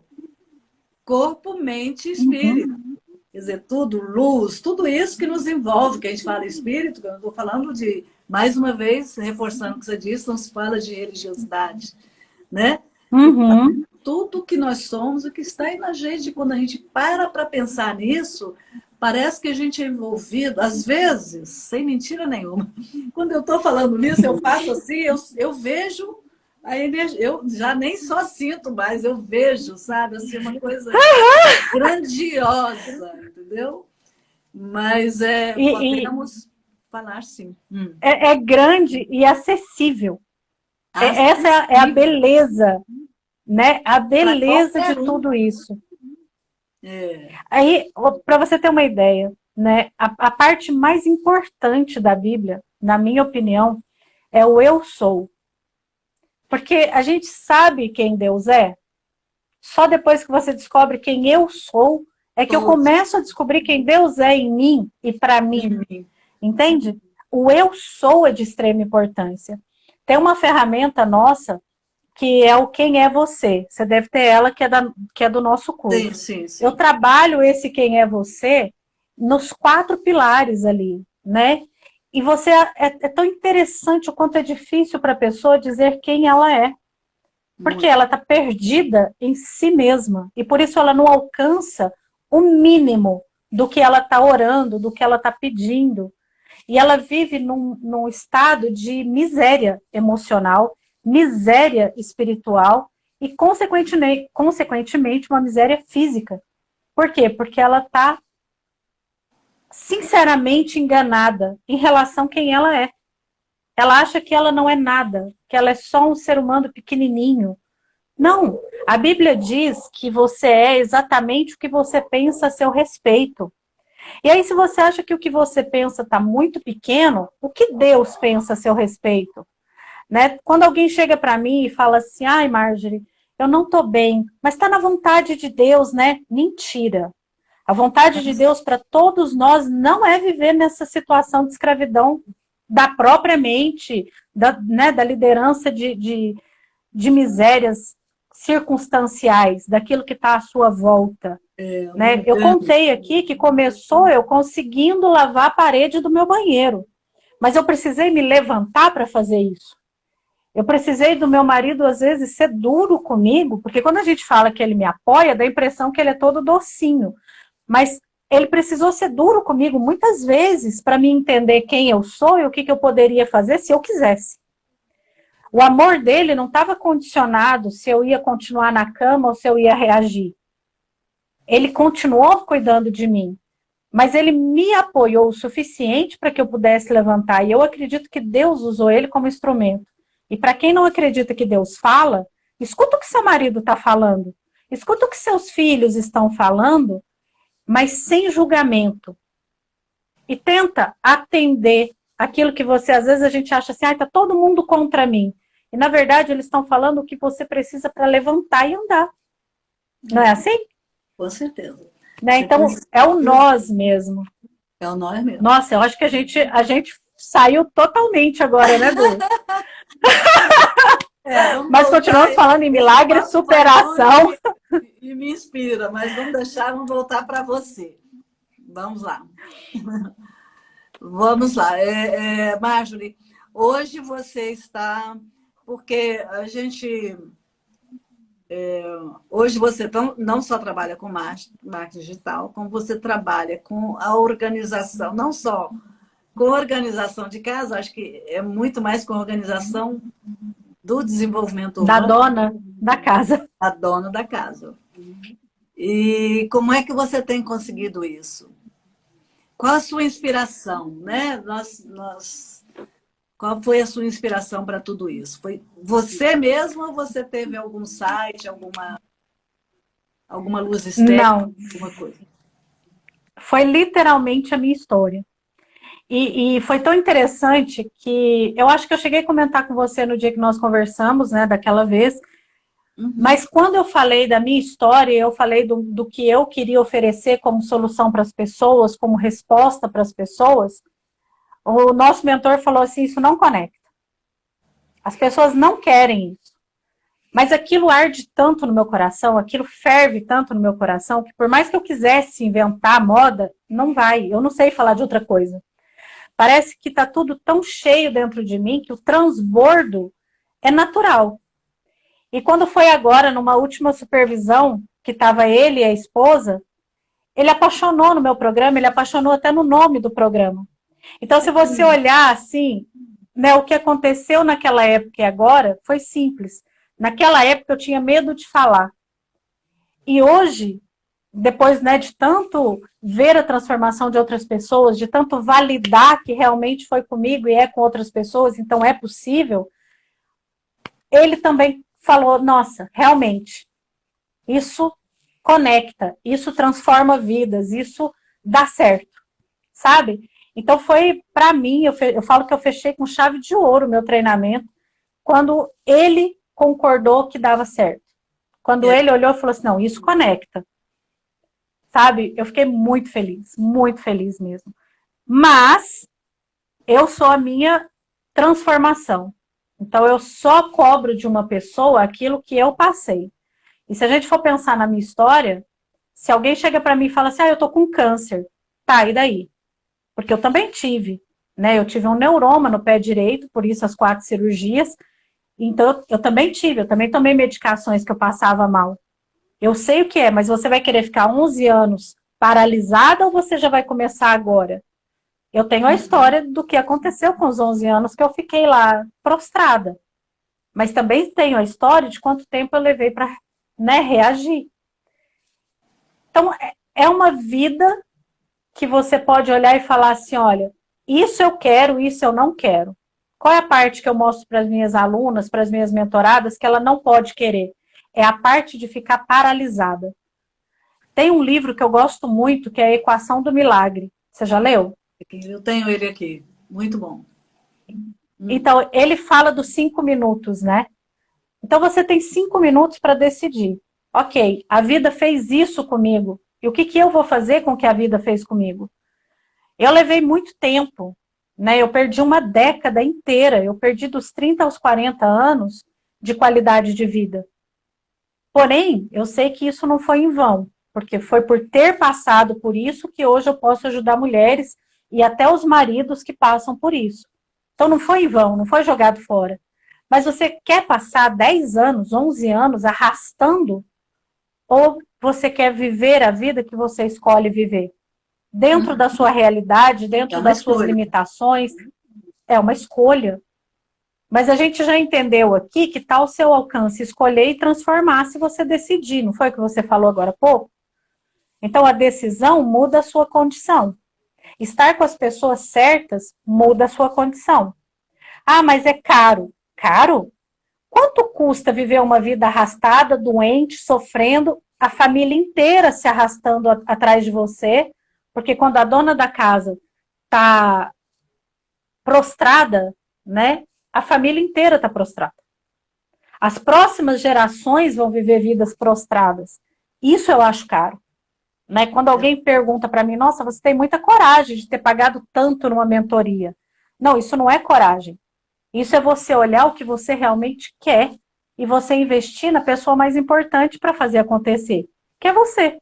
corpo, mente e espírito. Quer dizer, tudo, luz, tudo isso que nos envolve, que a gente fala espírito, que eu estou falando de, mais uma vez, reforçando o que você disse, não se fala de religiosidade, né? Uhum. Tudo que nós somos, o que está aí na gente, quando a gente para pensar nisso, parece que a gente é envolvido, às vezes, sem mentira nenhuma. Quando eu estou falando nisso, eu faço assim, eu vejo a energia, eu já nem só sinto mais, eu vejo, sabe, assim, uma coisa grandiosa, entendeu? Mas E podemos falar sim. é grande e acessível. Essa é a Acessível beleza, né? A para beleza de qualquer um. tudo isso. É, Aí, para você ter uma ideia, né? A parte mais importante da Bíblia, na minha opinião, é o eu sou. Porque a gente sabe quem Deus é. Só depois que você descobre quem eu sou, é que eu sou começo a descobrir quem Deus é em mim e para mim. em mim. Entende? O eu sou é de extrema importância. Tem uma ferramenta nossa que é o Quem é Você. Você deve ter ela que é do nosso Sim, curso. sim, Eu sim. trabalho esse Quem é Você nos 4 pilares ali, né? E você é tão interessante o quanto é difícil para a pessoa dizer quem ela é. Porque Muito. ela está perdida em si mesma. E por isso ela não alcança o mínimo do que ela está orando, do que ela está pedindo. E ela vive num estado de miséria emocional, miséria espiritual e, consequentemente, uma miséria física. Por quê? Porque ela está sinceramente enganada em relação a quem ela é. Ela acha que ela não é nada, que ela é só um ser humano pequenininho. Não, a Bíblia diz que você é exatamente o que você pensa a seu respeito. E aí, se você acha que o que você pensa está muito pequeno, o que Deus pensa a seu respeito? Né? Quando alguém chega para mim e fala assim, ai, Marjorie, eu não estou bem, mas está na vontade de Deus, né? Mentira. A vontade de Deus para todos nós não é viver nessa situação de escravidão da própria mente, da liderança de misérias circunstanciais, daquilo que está à sua volta. Né? Eu contei aqui que começou eu conseguindo lavar a parede do meu banheiro, mas eu precisei me levantar para fazer isso. Eu precisei do meu marido, às vezes, ser duro comigo, porque quando a gente fala que ele me apoia, dá a impressão que ele é todo docinho. Mas ele precisou ser duro comigo muitas vezes para me entender quem eu sou e o que eu poderia fazer se eu quisesse. O amor dele não estava condicionado se eu ia continuar na cama ou se eu ia reagir. Ele continuou cuidando de mim, mas ele me apoiou o suficiente para que eu pudesse levantar. E eu acredito que Deus usou ele como instrumento. E para quem não acredita que Deus fala, escuta o que seu marido está falando. Escuta o que seus filhos estão falando, mas sem julgamento. E tenta atender aquilo que você, às vezes a gente acha assim, está todo mundo contra mim. E na verdade eles estão falando o que você precisa para levantar e andar. Não é assim? Com certeza. Né? Então, é o nós mesmo. É o nós mesmo. Nossa, eu acho que a gente saiu totalmente agora, né, Du? Mas continuamos falando em milagre, superação. E me inspira, mas vamos voltar para você. Vamos lá. Vamos lá. Marjorie, hoje você está... Porque a gente... hoje você não só trabalha com marketing digital, como você trabalha com a organização, não só com a organização de casa, acho que é muito mais com a organização do desenvolvimento da humano, dona da casa. da dona da casa. E como é que você tem conseguido isso? Qual a sua inspiração, né? Qual foi a sua inspiração para tudo isso? Foi você mesmo ou você teve algum site, alguma luz externa? Não. Alguma coisa? Foi literalmente a minha história. E foi tão interessante que eu acho que eu cheguei a comentar com você no dia que nós conversamos, né, daquela vez, Mas quando eu falei da minha história, eu falei do que eu queria oferecer como solução para as pessoas, como resposta para as pessoas, o nosso mentor falou assim, isso não conecta. As pessoas não querem isso. Mas aquilo arde tanto no meu coração, aquilo ferve tanto no meu coração, que por mais que eu quisesse inventar moda, não vai. Eu não sei falar de outra coisa. Parece que está tudo tão cheio dentro de mim que o transbordo é natural. E quando foi agora, numa última supervisão, que estava ele e a esposa, ele apaixonou no meu programa, ele apaixonou até no nome do programa. Então, se você olhar assim, né, o que aconteceu naquela época e agora, foi simples. Naquela época eu tinha medo de falar. E hoje, depois, né, de tanto ver a transformação de outras pessoas, de tanto validar que realmente foi comigo e é com outras pessoas, então é possível, ele também falou, nossa, realmente, isso conecta, isso transforma vidas, isso dá certo, sabe? Então foi, para mim, eu falo que eu fechei com chave de ouro o meu treinamento, quando ele concordou que dava certo. Quando ele olhou e falou assim, não, isso conecta. Sabe? Eu fiquei muito feliz mesmo. Mas eu sou a minha transformação. Então eu só cobro de uma pessoa aquilo que eu passei. E se a gente for pensar na minha história, se alguém chega para mim e fala assim, eu tô com câncer. Tá, e daí? Porque eu também tive, né? Eu tive um neuroma no pé direito, por isso as 4 cirurgias. Então eu também tive, eu também tomei medicações que eu passava mal. Eu sei o que é, mas você vai querer ficar 11 anos paralisada ou você já vai começar agora? Eu tenho a história do que aconteceu com os 11 anos que eu fiquei lá prostrada. Mas também tenho a história de quanto tempo eu levei para, né, reagir. Então, é uma vida que você pode olhar e falar assim, olha, isso eu quero, isso eu não quero. Qual é a parte que eu mostro para as minhas alunas, para as minhas mentoradas, que ela não pode querer? É a parte de ficar paralisada. Tem um livro que eu gosto muito, que é a Equação do Milagre. Você já leu? Eu tenho ele aqui. Muito bom. Então, ele fala dos 5 minutos, né? Então, você tem 5 minutos para decidir. Ok, a vida fez isso comigo. E o que eu vou fazer com o que a vida fez comigo? Eu levei muito tempo, né? Eu perdi uma década inteira. Eu perdi dos 30 aos 40 anos de qualidade de vida. Porém, eu sei que isso não foi em vão, porque foi por ter passado por isso que hoje eu posso ajudar mulheres e até os maridos que passam por isso. Então não foi em vão, não foi jogado fora. Mas você quer passar 10 anos, 11 anos arrastando? Ou você quer viver a vida que você escolhe viver? Dentro da sua realidade, dentro das suas limitações. É uma escolha. Mas a gente já entendeu aqui que está ao seu alcance escolher e transformar se você decidir. Não foi o que você falou agora há pouco? Então a decisão muda a sua condição. Estar com as pessoas certas muda a sua condição. Ah, mas é caro. Caro? Quanto custa viver uma vida arrastada, doente, sofrendo, a família inteira se arrastando atrás de você? Porque quando a dona da casa está prostrada, né? A família inteira está prostrada. As próximas gerações vão viver vidas prostradas. Isso eu acho caro. Né? Quando alguém pergunta para mim, nossa, você tem muita coragem de ter pagado tanto numa mentoria. Não, isso não é coragem. Isso é você olhar o que você realmente quer e você investir na pessoa mais importante para fazer acontecer, que é você.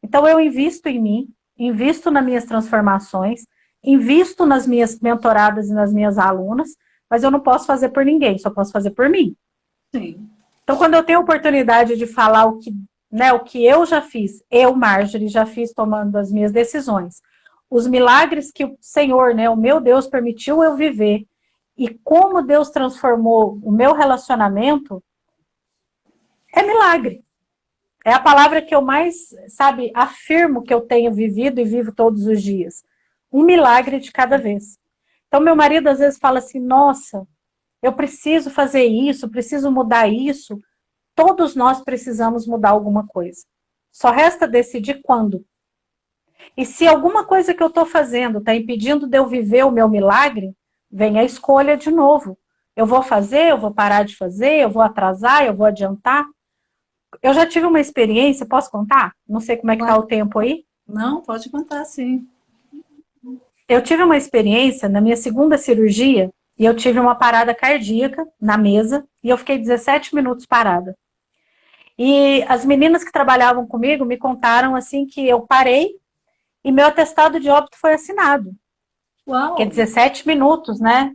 Então eu invisto em mim, invisto nas minhas transformações, invisto nas minhas mentoradas e nas minhas alunas, mas eu não posso fazer por ninguém, só posso fazer por mim. Sim. Então, quando eu tenho a oportunidade de falar o que eu já fiz, eu, Marjorie, já fiz tomando as minhas decisões, os milagres que o Senhor, né, o meu Deus, permitiu eu viver, e como Deus transformou o meu relacionamento, é milagre. É a palavra que eu mais, sabe, afirmo que eu tenho vivido e vivo todos os dias. Um milagre de cada vez. Então, meu marido às vezes fala assim, nossa, eu preciso fazer isso, preciso mudar isso. Todos nós precisamos mudar alguma coisa. Só resta decidir quando. E se alguma coisa que eu estou fazendo está impedindo de eu viver o meu milagre, vem a escolha de novo. Eu vou fazer, eu vou parar de fazer, eu vou atrasar, eu vou adiantar. eu já tive uma experiência, posso contar? Não sei como é que tá o tempo aí. Não, pode contar, sim. Eu tive uma experiência na minha segunda cirurgia e eu tive uma parada cardíaca na mesa e eu fiquei 17 minutos parada. E as meninas que trabalhavam comigo me contaram assim que eu parei e meu atestado de óbito foi assinado. Que é Uau! 17 minutos, né?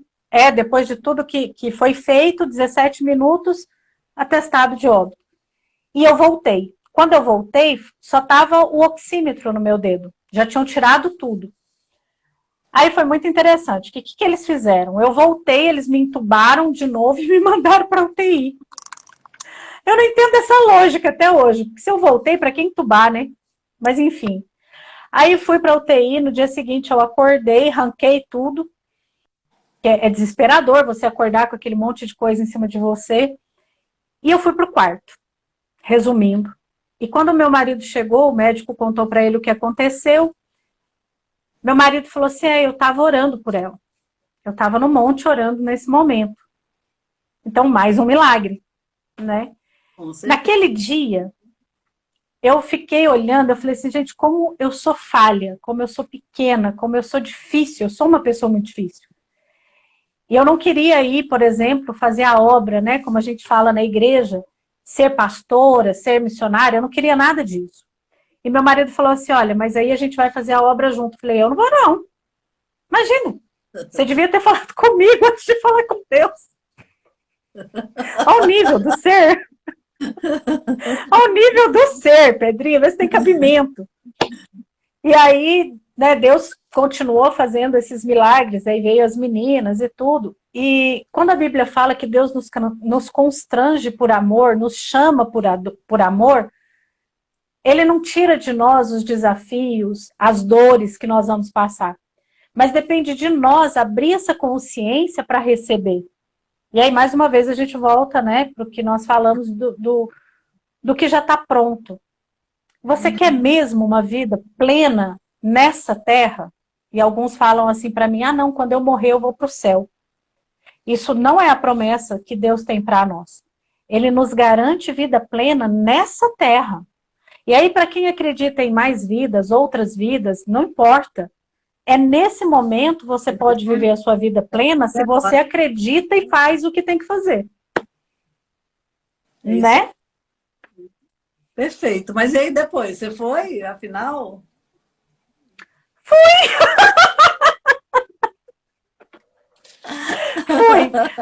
Depois de tudo que foi feito, 17 minutos, atestado de óbito. E eu voltei. Quando eu voltei, só estava o oxímetro no meu dedo. Já tinham tirado tudo. Aí foi muito interessante. O que eles fizeram? Eu voltei, eles me entubaram de novo e me mandaram para UTI. Eu não entendo essa lógica até hoje. Porque se eu voltei, para quem entubar, né? Mas enfim. Aí fui para UTI, no dia seguinte eu acordei, ranquei tudo. Que é desesperador você acordar com aquele monte de coisa em cima de você. E eu fui para o quarto, resumindo. E quando meu marido chegou, o médico contou para ele o que aconteceu. Meu marido falou assim, eu estava orando por ela. Eu estava no monte orando nesse momento. Então, mais um milagre, né? Naquele dia, eu fiquei olhando, eu falei assim, gente, como eu sou falha, como eu sou pequena, como eu sou difícil, eu sou uma pessoa muito difícil. E eu não queria ir, por exemplo, fazer a obra, né, como a gente fala na igreja, ser pastora, ser missionária, eu não queria nada disso. E meu marido falou assim, olha, mas aí a gente vai fazer a obra junto. Eu falei, eu não vou não. Imagina, você devia ter falado comigo antes de falar com Deus. Ao nível do ser. Ao nível do ser, Pedrinho, vê se tem cabimento. E aí, né, Deus continuou fazendo esses milagres, aí veio as meninas e tudo. E quando a Bíblia fala que Deus nos constrange por amor, nos chama por amor, Ele não tira de nós os desafios, as dores que nós vamos passar. Mas depende de nós abrir essa consciência para receber. E aí, mais uma vez, a gente volta, né, para o que nós falamos do que já está pronto. Você quer mesmo uma vida plena nessa terra? E alguns falam assim para mim, não, quando eu morrer eu vou para o céu. Isso não é a promessa que Deus tem para nós. Ele nos garante vida plena nessa terra. E aí, para quem acredita em mais vidas, outras vidas, não importa. É nesse momento você pode viver a sua vida plena se você acredita e faz o que tem que fazer. Né? Perfeito. Mas e aí depois? Você foi, afinal? Fui.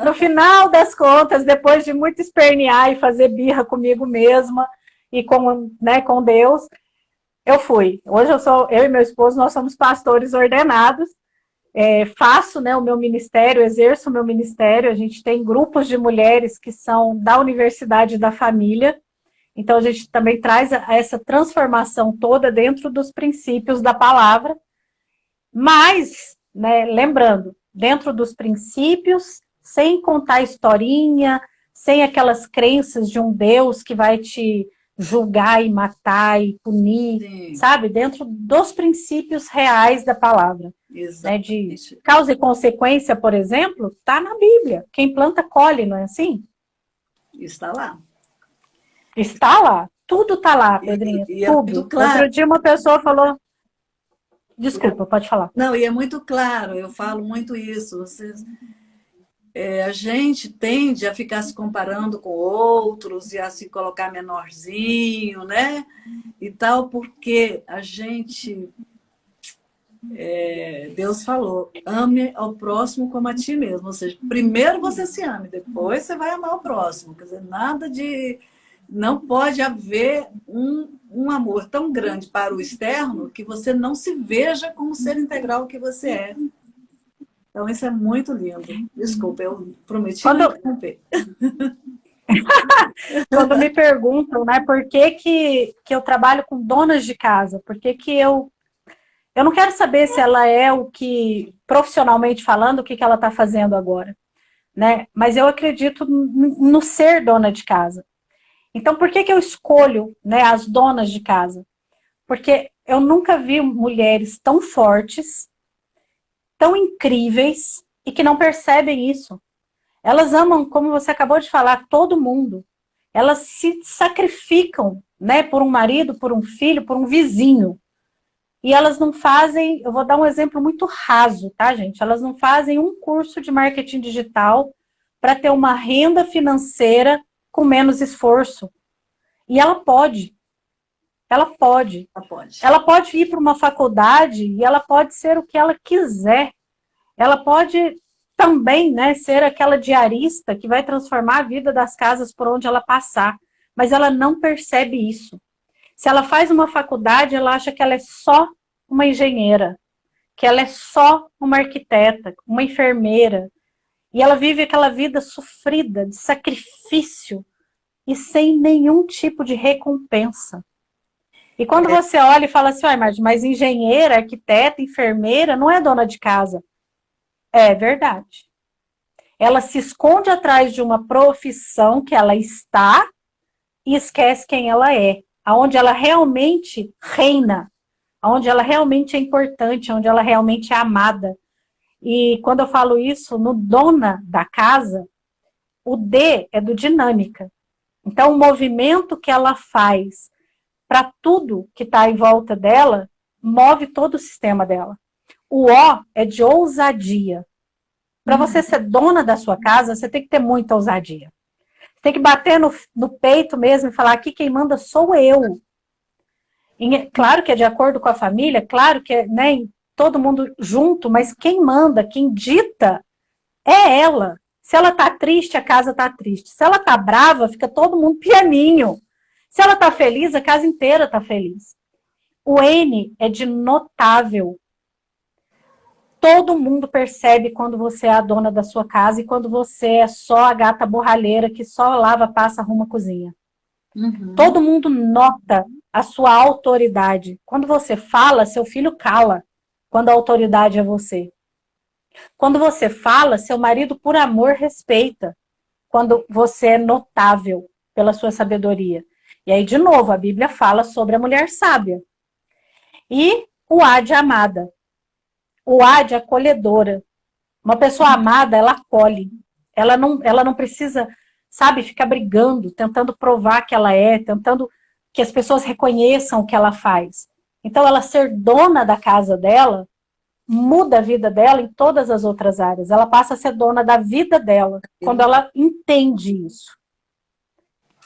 No final das contas, depois de muito espernear e fazer birra comigo mesma e com Deus, eu fui. Hoje eu e meu esposo, nós somos pastores ordenados. Faço, né, o meu ministério, exerço o meu ministério. A gente tem grupos de mulheres que são da Universidade da Família. Então, a gente também traz essa transformação toda dentro dos princípios da palavra. Mas, né, lembrando, dentro dos princípios, sem contar historinha, sem aquelas crenças de um Deus que vai te julgar e matar e punir, sim, sabe? Dentro dos princípios reais da palavra. Né, de causa e consequência, por exemplo, está na Bíblia. Quem planta, colhe, não é assim? Está lá. Está lá. Tudo está lá, Pedrinha. E tudo. É muito claro. Outro dia uma pessoa falou... Desculpa, pode falar. Não, e é muito claro, eu falo muito isso. A gente tende a ficar se comparando com outros e a se colocar menorzinho, né? E tal, porque a gente... Deus falou, ame ao próximo como a ti mesmo. Ou seja, primeiro você se ame, depois você vai amar o próximo. Quer dizer, nada de... Não pode haver um amor tão grande para o externo que você não se veja como ser integral que você é. Então, isso é muito lindo. Desculpa, eu prometi não interromper. Quando me perguntam, né, por que eu trabalho com donas de casa, por que eu não quero saber se ela é o que, profissionalmente falando, o que ela está fazendo agora, né? Mas eu acredito no ser dona de casa. Então, por que eu escolho, né, as donas de casa? Porque eu nunca vi mulheres tão fortes, tão incríveis e que não percebem isso. Elas amam, como você acabou de falar, todo mundo. elas se sacrificam, né, por um marido, por um filho, por um vizinho. E elas não fazem, eu vou dar um exemplo muito raso, tá, gente? Elas não fazem um curso de marketing digital para ter uma renda financeira com menos esforço. E ela pode. Ela pode. Ela pode. Ela pode ir para uma faculdade e ela pode ser o que ela quiser. Ela pode também, né, ser aquela diarista que vai transformar a vida das casas por onde ela passar. Mas ela não percebe isso. Se ela faz uma faculdade, ela acha que ela é só uma engenheira, que ela é só uma arquiteta, uma enfermeira. E ela vive aquela vida sofrida, de sacrifício e sem nenhum tipo de recompensa. E quando você olha e fala assim, mas engenheira, arquiteta, enfermeira, não é dona de casa. É verdade. Ela se esconde atrás de uma profissão que ela está e esquece quem ela é. Aonde ela realmente reina, onde ela realmente é importante, onde ela realmente é amada. E quando eu falo isso no dona da casa, o D é do dinâmica. Então, o movimento que ela faz para tudo que está em volta dela, move todo o sistema dela. O O é de ousadia. Para você ser dona da sua casa, você tem que ter muita ousadia. Você tem que bater no peito mesmo e falar, aqui quem manda sou eu. Claro que é de acordo com a família, claro que é, né, todo mundo junto, mas quem manda, quem dita, é ela. Se ela tá triste, a casa tá triste. Se ela tá brava, fica todo mundo pianinho. Se ela tá feliz, a casa inteira tá feliz. O N é de notável. Todo mundo percebe quando você é a dona da sua casa e quando você é só a gata borralheira que só lava, passa, arruma a cozinha. Uhum. Todo mundo nota a sua autoridade. Quando você fala, seu filho cala. Quando a autoridade é você. Quando você fala, seu marido, por amor, respeita. Quando você é notável pela sua sabedoria. E aí, de novo, a Bíblia fala sobre a mulher sábia. E o A de amada. O A de acolhedora. Uma pessoa amada, ela acolhe. Ela não precisa, sabe, ficar brigando, tentando provar que ela é, tentando que as pessoas reconheçam o que ela faz. Então, ela ser dona da casa dela muda a vida dela em todas as outras áreas. Ela passa a ser dona da vida dela, quando ela entende isso.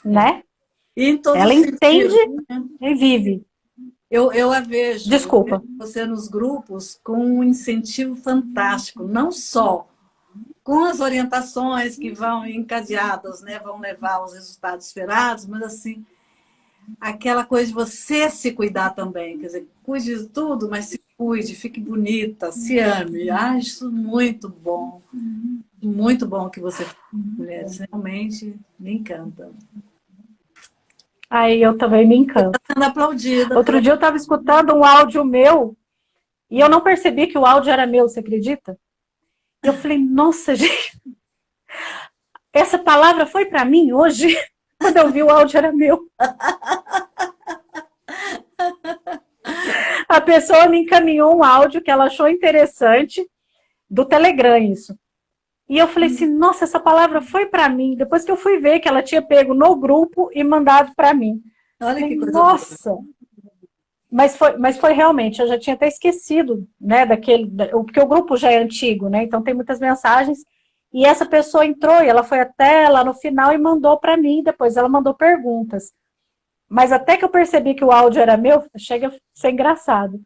Né? E em todos ela os entende sentidos, né? e vive. Eu a vejo, Desculpa. você nos grupos com um incentivo fantástico, não só com as orientações que vão encadeadas, né, vão levar aos resultados esperados, mas assim, aquela coisa de você se cuidar também, quer dizer, cuide de tudo, mas se cuide, fique bonita, se ame. Acho isso muito bom que você faz, mulheres, realmente me encanta. Aí eu também me encanto. Está sendo aplaudida. Outro dia eu estava escutando um áudio meu e eu não percebi que o áudio era meu, você acredita? Eu falei, nossa, gente, essa palavra foi para mim hoje? Quando eu vi o áudio era meu. A pessoa me encaminhou um áudio que ela achou interessante, do Telegram isso. E eu falei assim, nossa, essa palavra foi para mim. Depois que eu fui ver que ela tinha pego no grupo e mandado para mim. Olha falei, que coisa nossa! boa. Mas foi realmente, eu já tinha até esquecido, né, porque o grupo já é antigo, né, então tem muitas mensagens, e essa pessoa entrou, e ela foi até lá no final e mandou para mim, depois ela mandou perguntas. Mas até que eu percebi que o áudio era meu, chega a ser engraçado.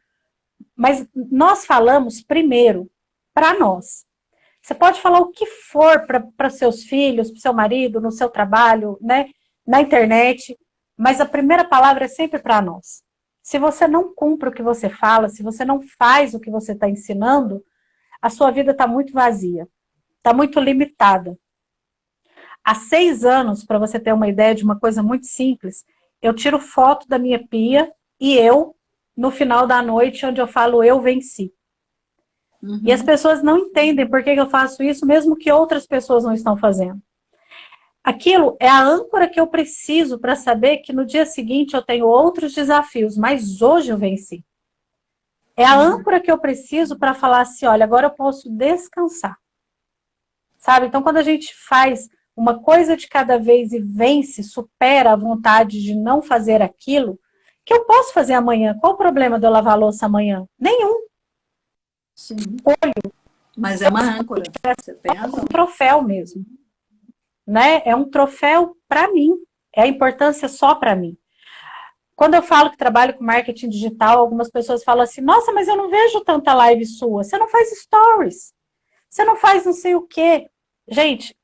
Mas nós falamos primeiro para nós. Você pode falar o que for para seus filhos, para seu marido, no seu trabalho, né, na internet, mas a primeira palavra é sempre para nós. Se você não cumpre o que você fala, se você não faz o que você está ensinando, a sua vida está muito vazia, está muito limitada. Há 6 anos, para você ter uma ideia de uma coisa muito simples, eu tiro foto da minha pia e eu, no final da noite, onde eu falo, eu venci. Uhum. E as pessoas não entendem por que eu faço isso, mesmo que outras pessoas não estão fazendo. Aquilo é a âncora que eu preciso para saber que no dia seguinte eu tenho outros desafios, mas hoje eu venci. É a âncora que eu preciso para falar assim, olha, agora eu posso descansar. Sabe? Então, quando a gente faz uma coisa de cada vez e vence, supera a vontade de não fazer aquilo, que eu posso fazer amanhã. Qual o problema de eu lavar a louça amanhã? Nenhum. Sim. Mas é uma âncora. Você tem razão. Um troféu mesmo. Né? É um troféu para mim. É a importância só para mim. Quando eu falo que trabalho com marketing digital, algumas pessoas falam assim, nossa, mas eu não vejo tanta live sua. Você não faz stories. Você não faz não sei o quê. Gente,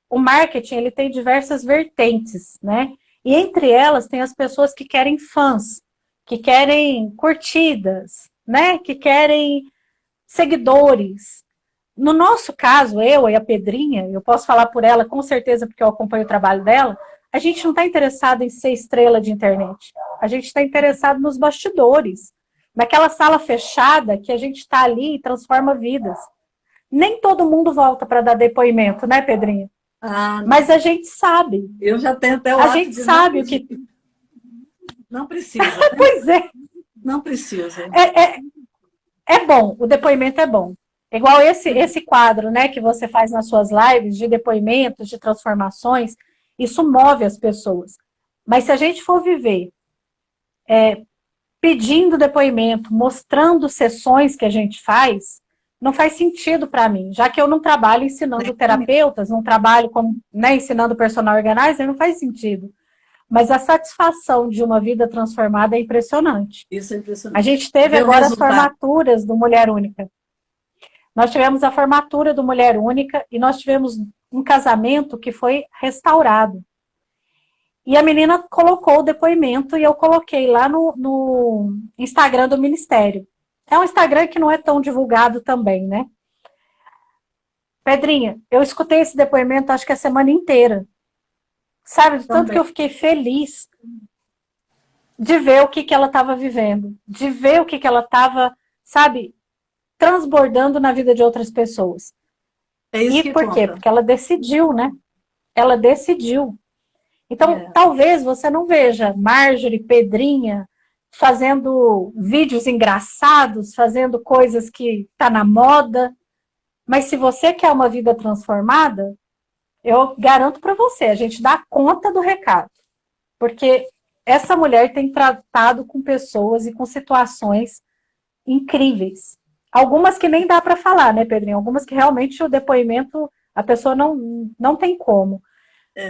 o marketing ele tem diversas vertentes, né? E entre elas tem as pessoas que querem fãs, que querem curtidas, né? Que querem seguidores. No nosso caso, eu e a Pedrinha, eu posso falar por ela com certeza porque eu acompanho o trabalho dela, a gente não está interessado em ser estrela de internet. A gente está interessado nos bastidores, naquela sala fechada que a gente está ali e transforma vidas. Nem todo mundo volta para dar depoimento, né, Pedrinha? Mas a gente sabe. Eu já tenho até o A gente sabe o que... Não precisa. Né? Pois é. Não precisa. É bom, o depoimento é bom. Igual esse quadro, né, que você faz nas suas lives de depoimentos, de transformações, isso move as pessoas. Mas se a gente for viver pedindo depoimento, mostrando sessões que a gente faz, não faz sentido para mim, já que eu não trabalho ensinando terapeutas, não trabalho como, né, ensinando personal organizer, não faz sentido. Mas a satisfação de uma vida transformada é impressionante. Isso é impressionante. A gente teve agora as formaturas do Mulher Única. Nós tivemos a formatura do Mulher Única e nós tivemos um casamento que foi restaurado. E a menina colocou o depoimento e eu coloquei lá no Instagram do Ministério. É um Instagram que não é tão divulgado também, né? Pedrinha, eu escutei esse depoimento acho que a semana inteira. Sabe, de tanto que eu fiquei feliz de ver o que ela estava vivendo, de ver o que ela estava, sabe, transbordando na vida de outras pessoas. É isso e por conta. quê? Porque ela decidiu, né? Ela decidiu. Então, talvez você não veja Marjorie, Pedrinha, fazendo vídeos engraçados, fazendo coisas que tá na moda, mas se você quer uma vida transformada, eu garanto para você, a gente dá conta do recado. Porque essa mulher tem tratado com pessoas e com situações incríveis. Algumas que nem dá para falar, né, Pedrinho? Algumas que realmente o depoimento, a pessoa não tem como.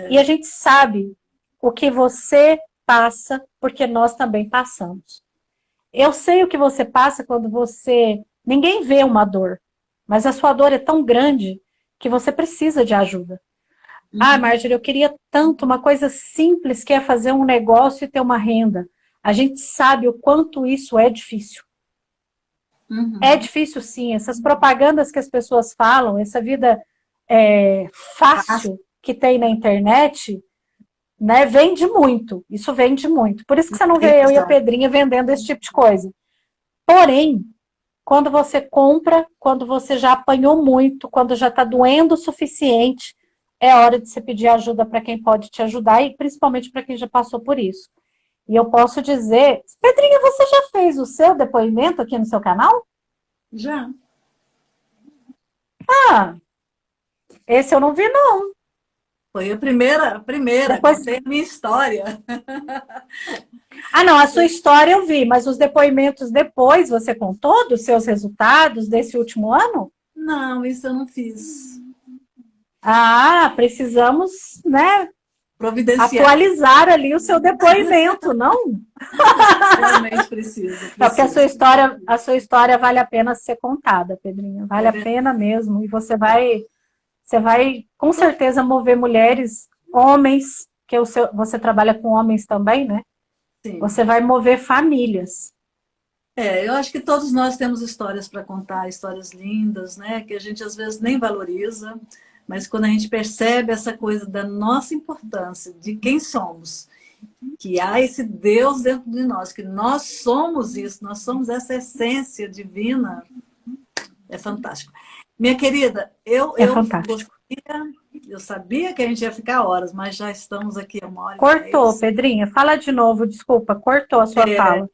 E a gente sabe o que você passa, porque nós também passamos. Eu sei o que você passa quando você... Ninguém vê uma dor, mas a sua dor é tão grande que você precisa de ajuda. Ah, Marjorie, eu queria tanto uma coisa simples que é fazer um negócio e ter uma renda. A gente sabe o quanto isso é difícil. É difícil, sim. Essas propagandas que as pessoas falam, essa vida fácil que tem na internet, né, vende muito. Isso vende muito. Por isso que você não vê eu e a Pedrinha vendendo esse tipo de coisa. Porém, quando você compra, quando você já apanhou muito, quando já está doendo o suficiente, é hora de você pedir ajuda para quem pode te ajudar e principalmente para quem já passou por isso. E eu posso dizer... Pedrinha, você já fez o seu depoimento aqui no seu canal? Já. Ah, esse eu não vi, não. Foi a primeira. Depois... Contei a minha história. Ah, não, a sua história eu vi, mas os depoimentos depois, você contou dos seus resultados desse último ano? Não, isso eu não fiz. Ah, precisamos, né, atualizar ali o seu depoimento, não? Realmente preciso. Porque a sua história vale a pena ser contada, Pedrinha. Vale a pena mesmo. E você vai com certeza mover mulheres, homens, que você trabalha com homens também, né? Sim. Você vai mover famílias. Eu acho que todos nós temos histórias para contar, histórias lindas, né? Que a gente às vezes nem valoriza, mas quando a gente percebe essa coisa da nossa importância, de quem somos, que há esse Deus dentro de nós, que nós somos isso, nós somos essa essência divina, é fantástico. Minha querida, eu sabia que a gente ia ficar horas, mas já estamos aqui a 1h10. Cortou, Pedrinha. Fala de novo, desculpa. Cortou a sua fala.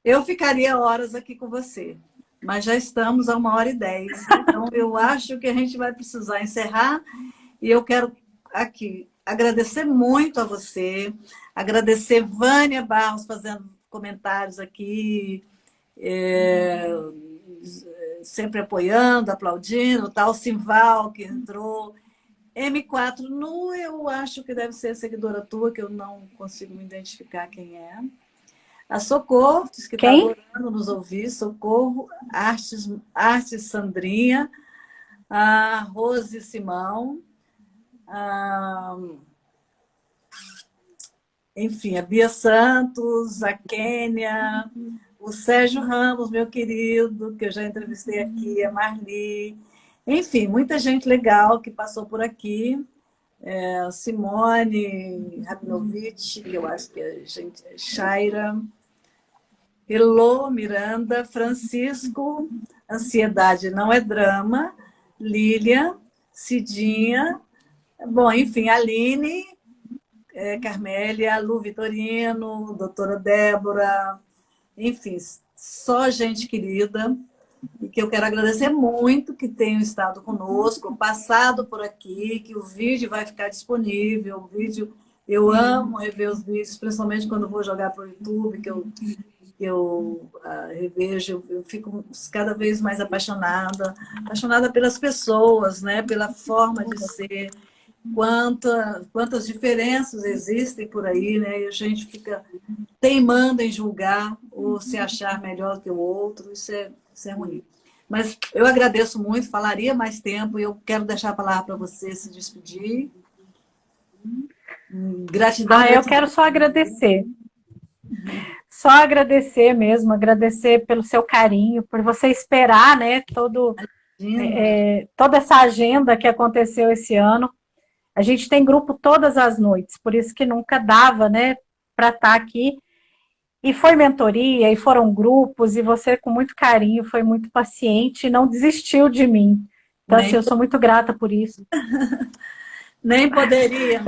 Eu ficaria horas aqui com você, mas já estamos a 1h10. Então, eu acho que a gente vai precisar encerrar e eu quero aqui agradecer muito a você, agradecer Vânia Barros fazendo comentários aqui, é, sempre apoiando, aplaudindo, tal Simval que entrou. M4 Nu, eu acho que deve ser seguidora tua, que eu não consigo me identificar quem é. A Socorro, diz que está adorando nos ouvir. Socorro, Artes Sandrinha, a Rose Simão, enfim, a Bia Santos, a Kênia, o Sérgio Ramos, meu querido, que eu já entrevistei aqui, a Marli. Enfim, muita gente legal que passou por aqui. Simone Rabinovich, eu acho que é gente, Shaira, Elô Miranda, Francisco, Ansiedade Não é Drama, Lília, Cidinha, bom, enfim, Aline, Carmélia, Lu Vitorino, doutora Débora, enfim, só gente querida, e que eu quero agradecer muito que tenham estado conosco, passado por aqui, que o vídeo vai ficar disponível, o vídeo, eu amo rever os vídeos, principalmente quando vou jogar para o YouTube, que eu revejo, eu fico cada vez mais apaixonada pelas pessoas, né? Pela forma de ser, quantas diferenças existem por aí, né? E a gente fica teimando em julgar ou se achar melhor que o outro, isso é ruim. Mas eu agradeço muito, falaria mais tempo, e eu quero deixar a palavra para você se despedir. Gratidão. Eu quero só agradecer. Só agradecer mesmo, agradecer pelo seu carinho, por você esperar, né, toda essa agenda que aconteceu esse ano. A gente tem grupo todas as noites, por isso que nunca dava, né, para estar aqui. E foi mentoria, e foram grupos, e você com muito carinho, foi muito paciente e não desistiu de mim. Então, assim, eu sou muito grata por isso. Nem poderia.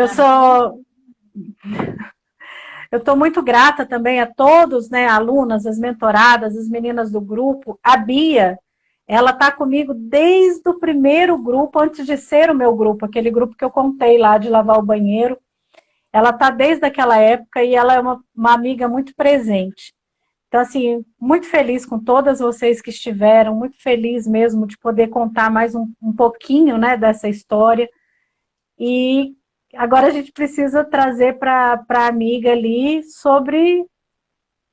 Eu estou muito grata também a todos, né, alunas, as mentoradas, as meninas do grupo. A Bia, ela está comigo desde o primeiro grupo, antes de ser o meu grupo, aquele grupo que eu contei lá de lavar o banheiro. Ela está desde aquela época e ela é uma amiga muito presente. Então, assim, muito feliz com todas vocês que estiveram, muito feliz mesmo de poder contar mais um pouquinho, né, dessa história. E agora a gente precisa trazer para a amiga ali sobre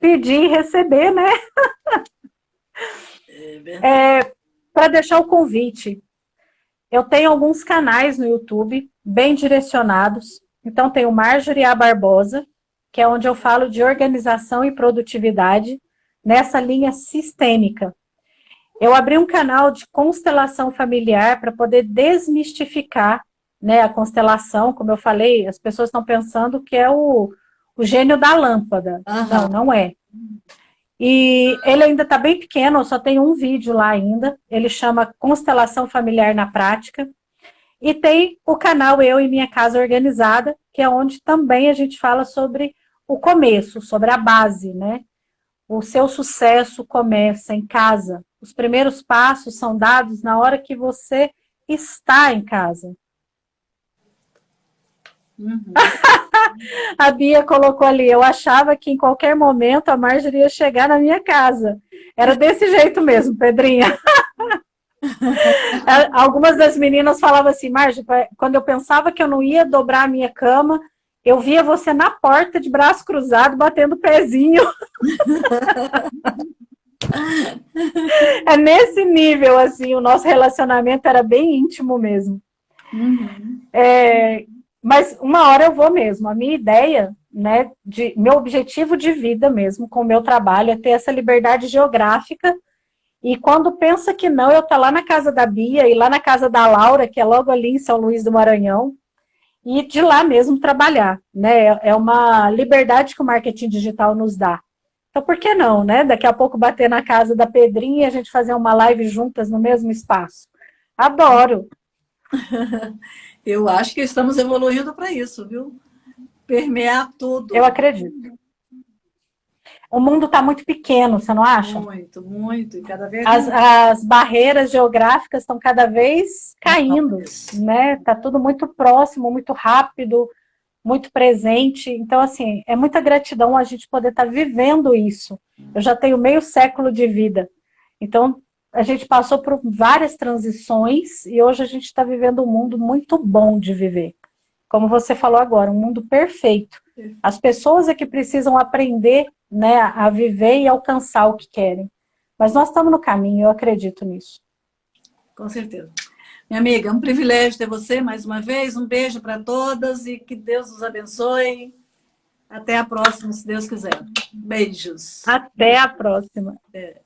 pedir e receber, né? Para deixar o convite. Eu tenho alguns canais no YouTube bem direcionados. Então, tem o Marjorie A. Barbosa, que é onde eu falo de organização e produtividade nessa linha sistêmica. Eu abri um canal de constelação familiar para poder desmistificar, né, a constelação. Como eu falei, as pessoas estão pensando que é o gênio da lâmpada. Não, não é. E ele ainda está bem pequeno, eu só tenho um vídeo lá ainda. Ele chama Constelação Familiar na Prática. E tem o canal Eu e Minha Casa Organizada, que é onde também a gente fala sobre o começo, sobre a base, né? O seu sucesso começa em casa. Os primeiros passos são dados na hora que você está em casa. A Bia colocou ali, eu achava que em qualquer momento a Marjorie ia chegar na minha casa. Era desse jeito mesmo, Pedrinha. Algumas das meninas falavam assim, Marjorie, quando eu pensava que eu não ia dobrar a minha cama, eu via você na porta de braço cruzado, batendo o pezinho. É nesse nível, assim, o nosso relacionamento era bem íntimo mesmo. Mas uma hora eu vou mesmo. A minha ideia, né, meu objetivo de vida mesmo, com o meu trabalho, é ter essa liberdade geográfica. E quando pensa que não, eu tô lá na casa da Bia e lá na casa da Laura, que é logo ali em São Luís do Maranhão, e de lá mesmo trabalhar, né? É uma liberdade que o marketing digital nos dá. Então, por que não, né? Daqui a pouco bater na casa da Pedrinha e a gente fazer uma live juntas no mesmo espaço. Adoro! Eu acho que estamos evoluindo para isso, viu? Permear tudo. Eu acredito. o mundo está muito pequeno, você não acha? Muito, muito. E cada vez As barreiras geográficas estão cada vez caindo, né? Tá tudo muito próximo, muito rápido, muito presente. Então, assim, é muita gratidão a gente poder estar vivendo isso. Eu já tenho meio século de vida. Então, a gente passou por várias transições e hoje a gente está vivendo um mundo muito bom de viver. Como você falou agora, um mundo perfeito. As pessoas é que precisam aprender, né, a viver e alcançar o que querem. Mas nós estamos no caminho, eu acredito nisso. Com certeza. Minha amiga, é um privilégio ter você mais uma vez. Um beijo para todas e que Deus nos abençoe. Até a próxima, se Deus quiser. Beijos. Até a próxima. É.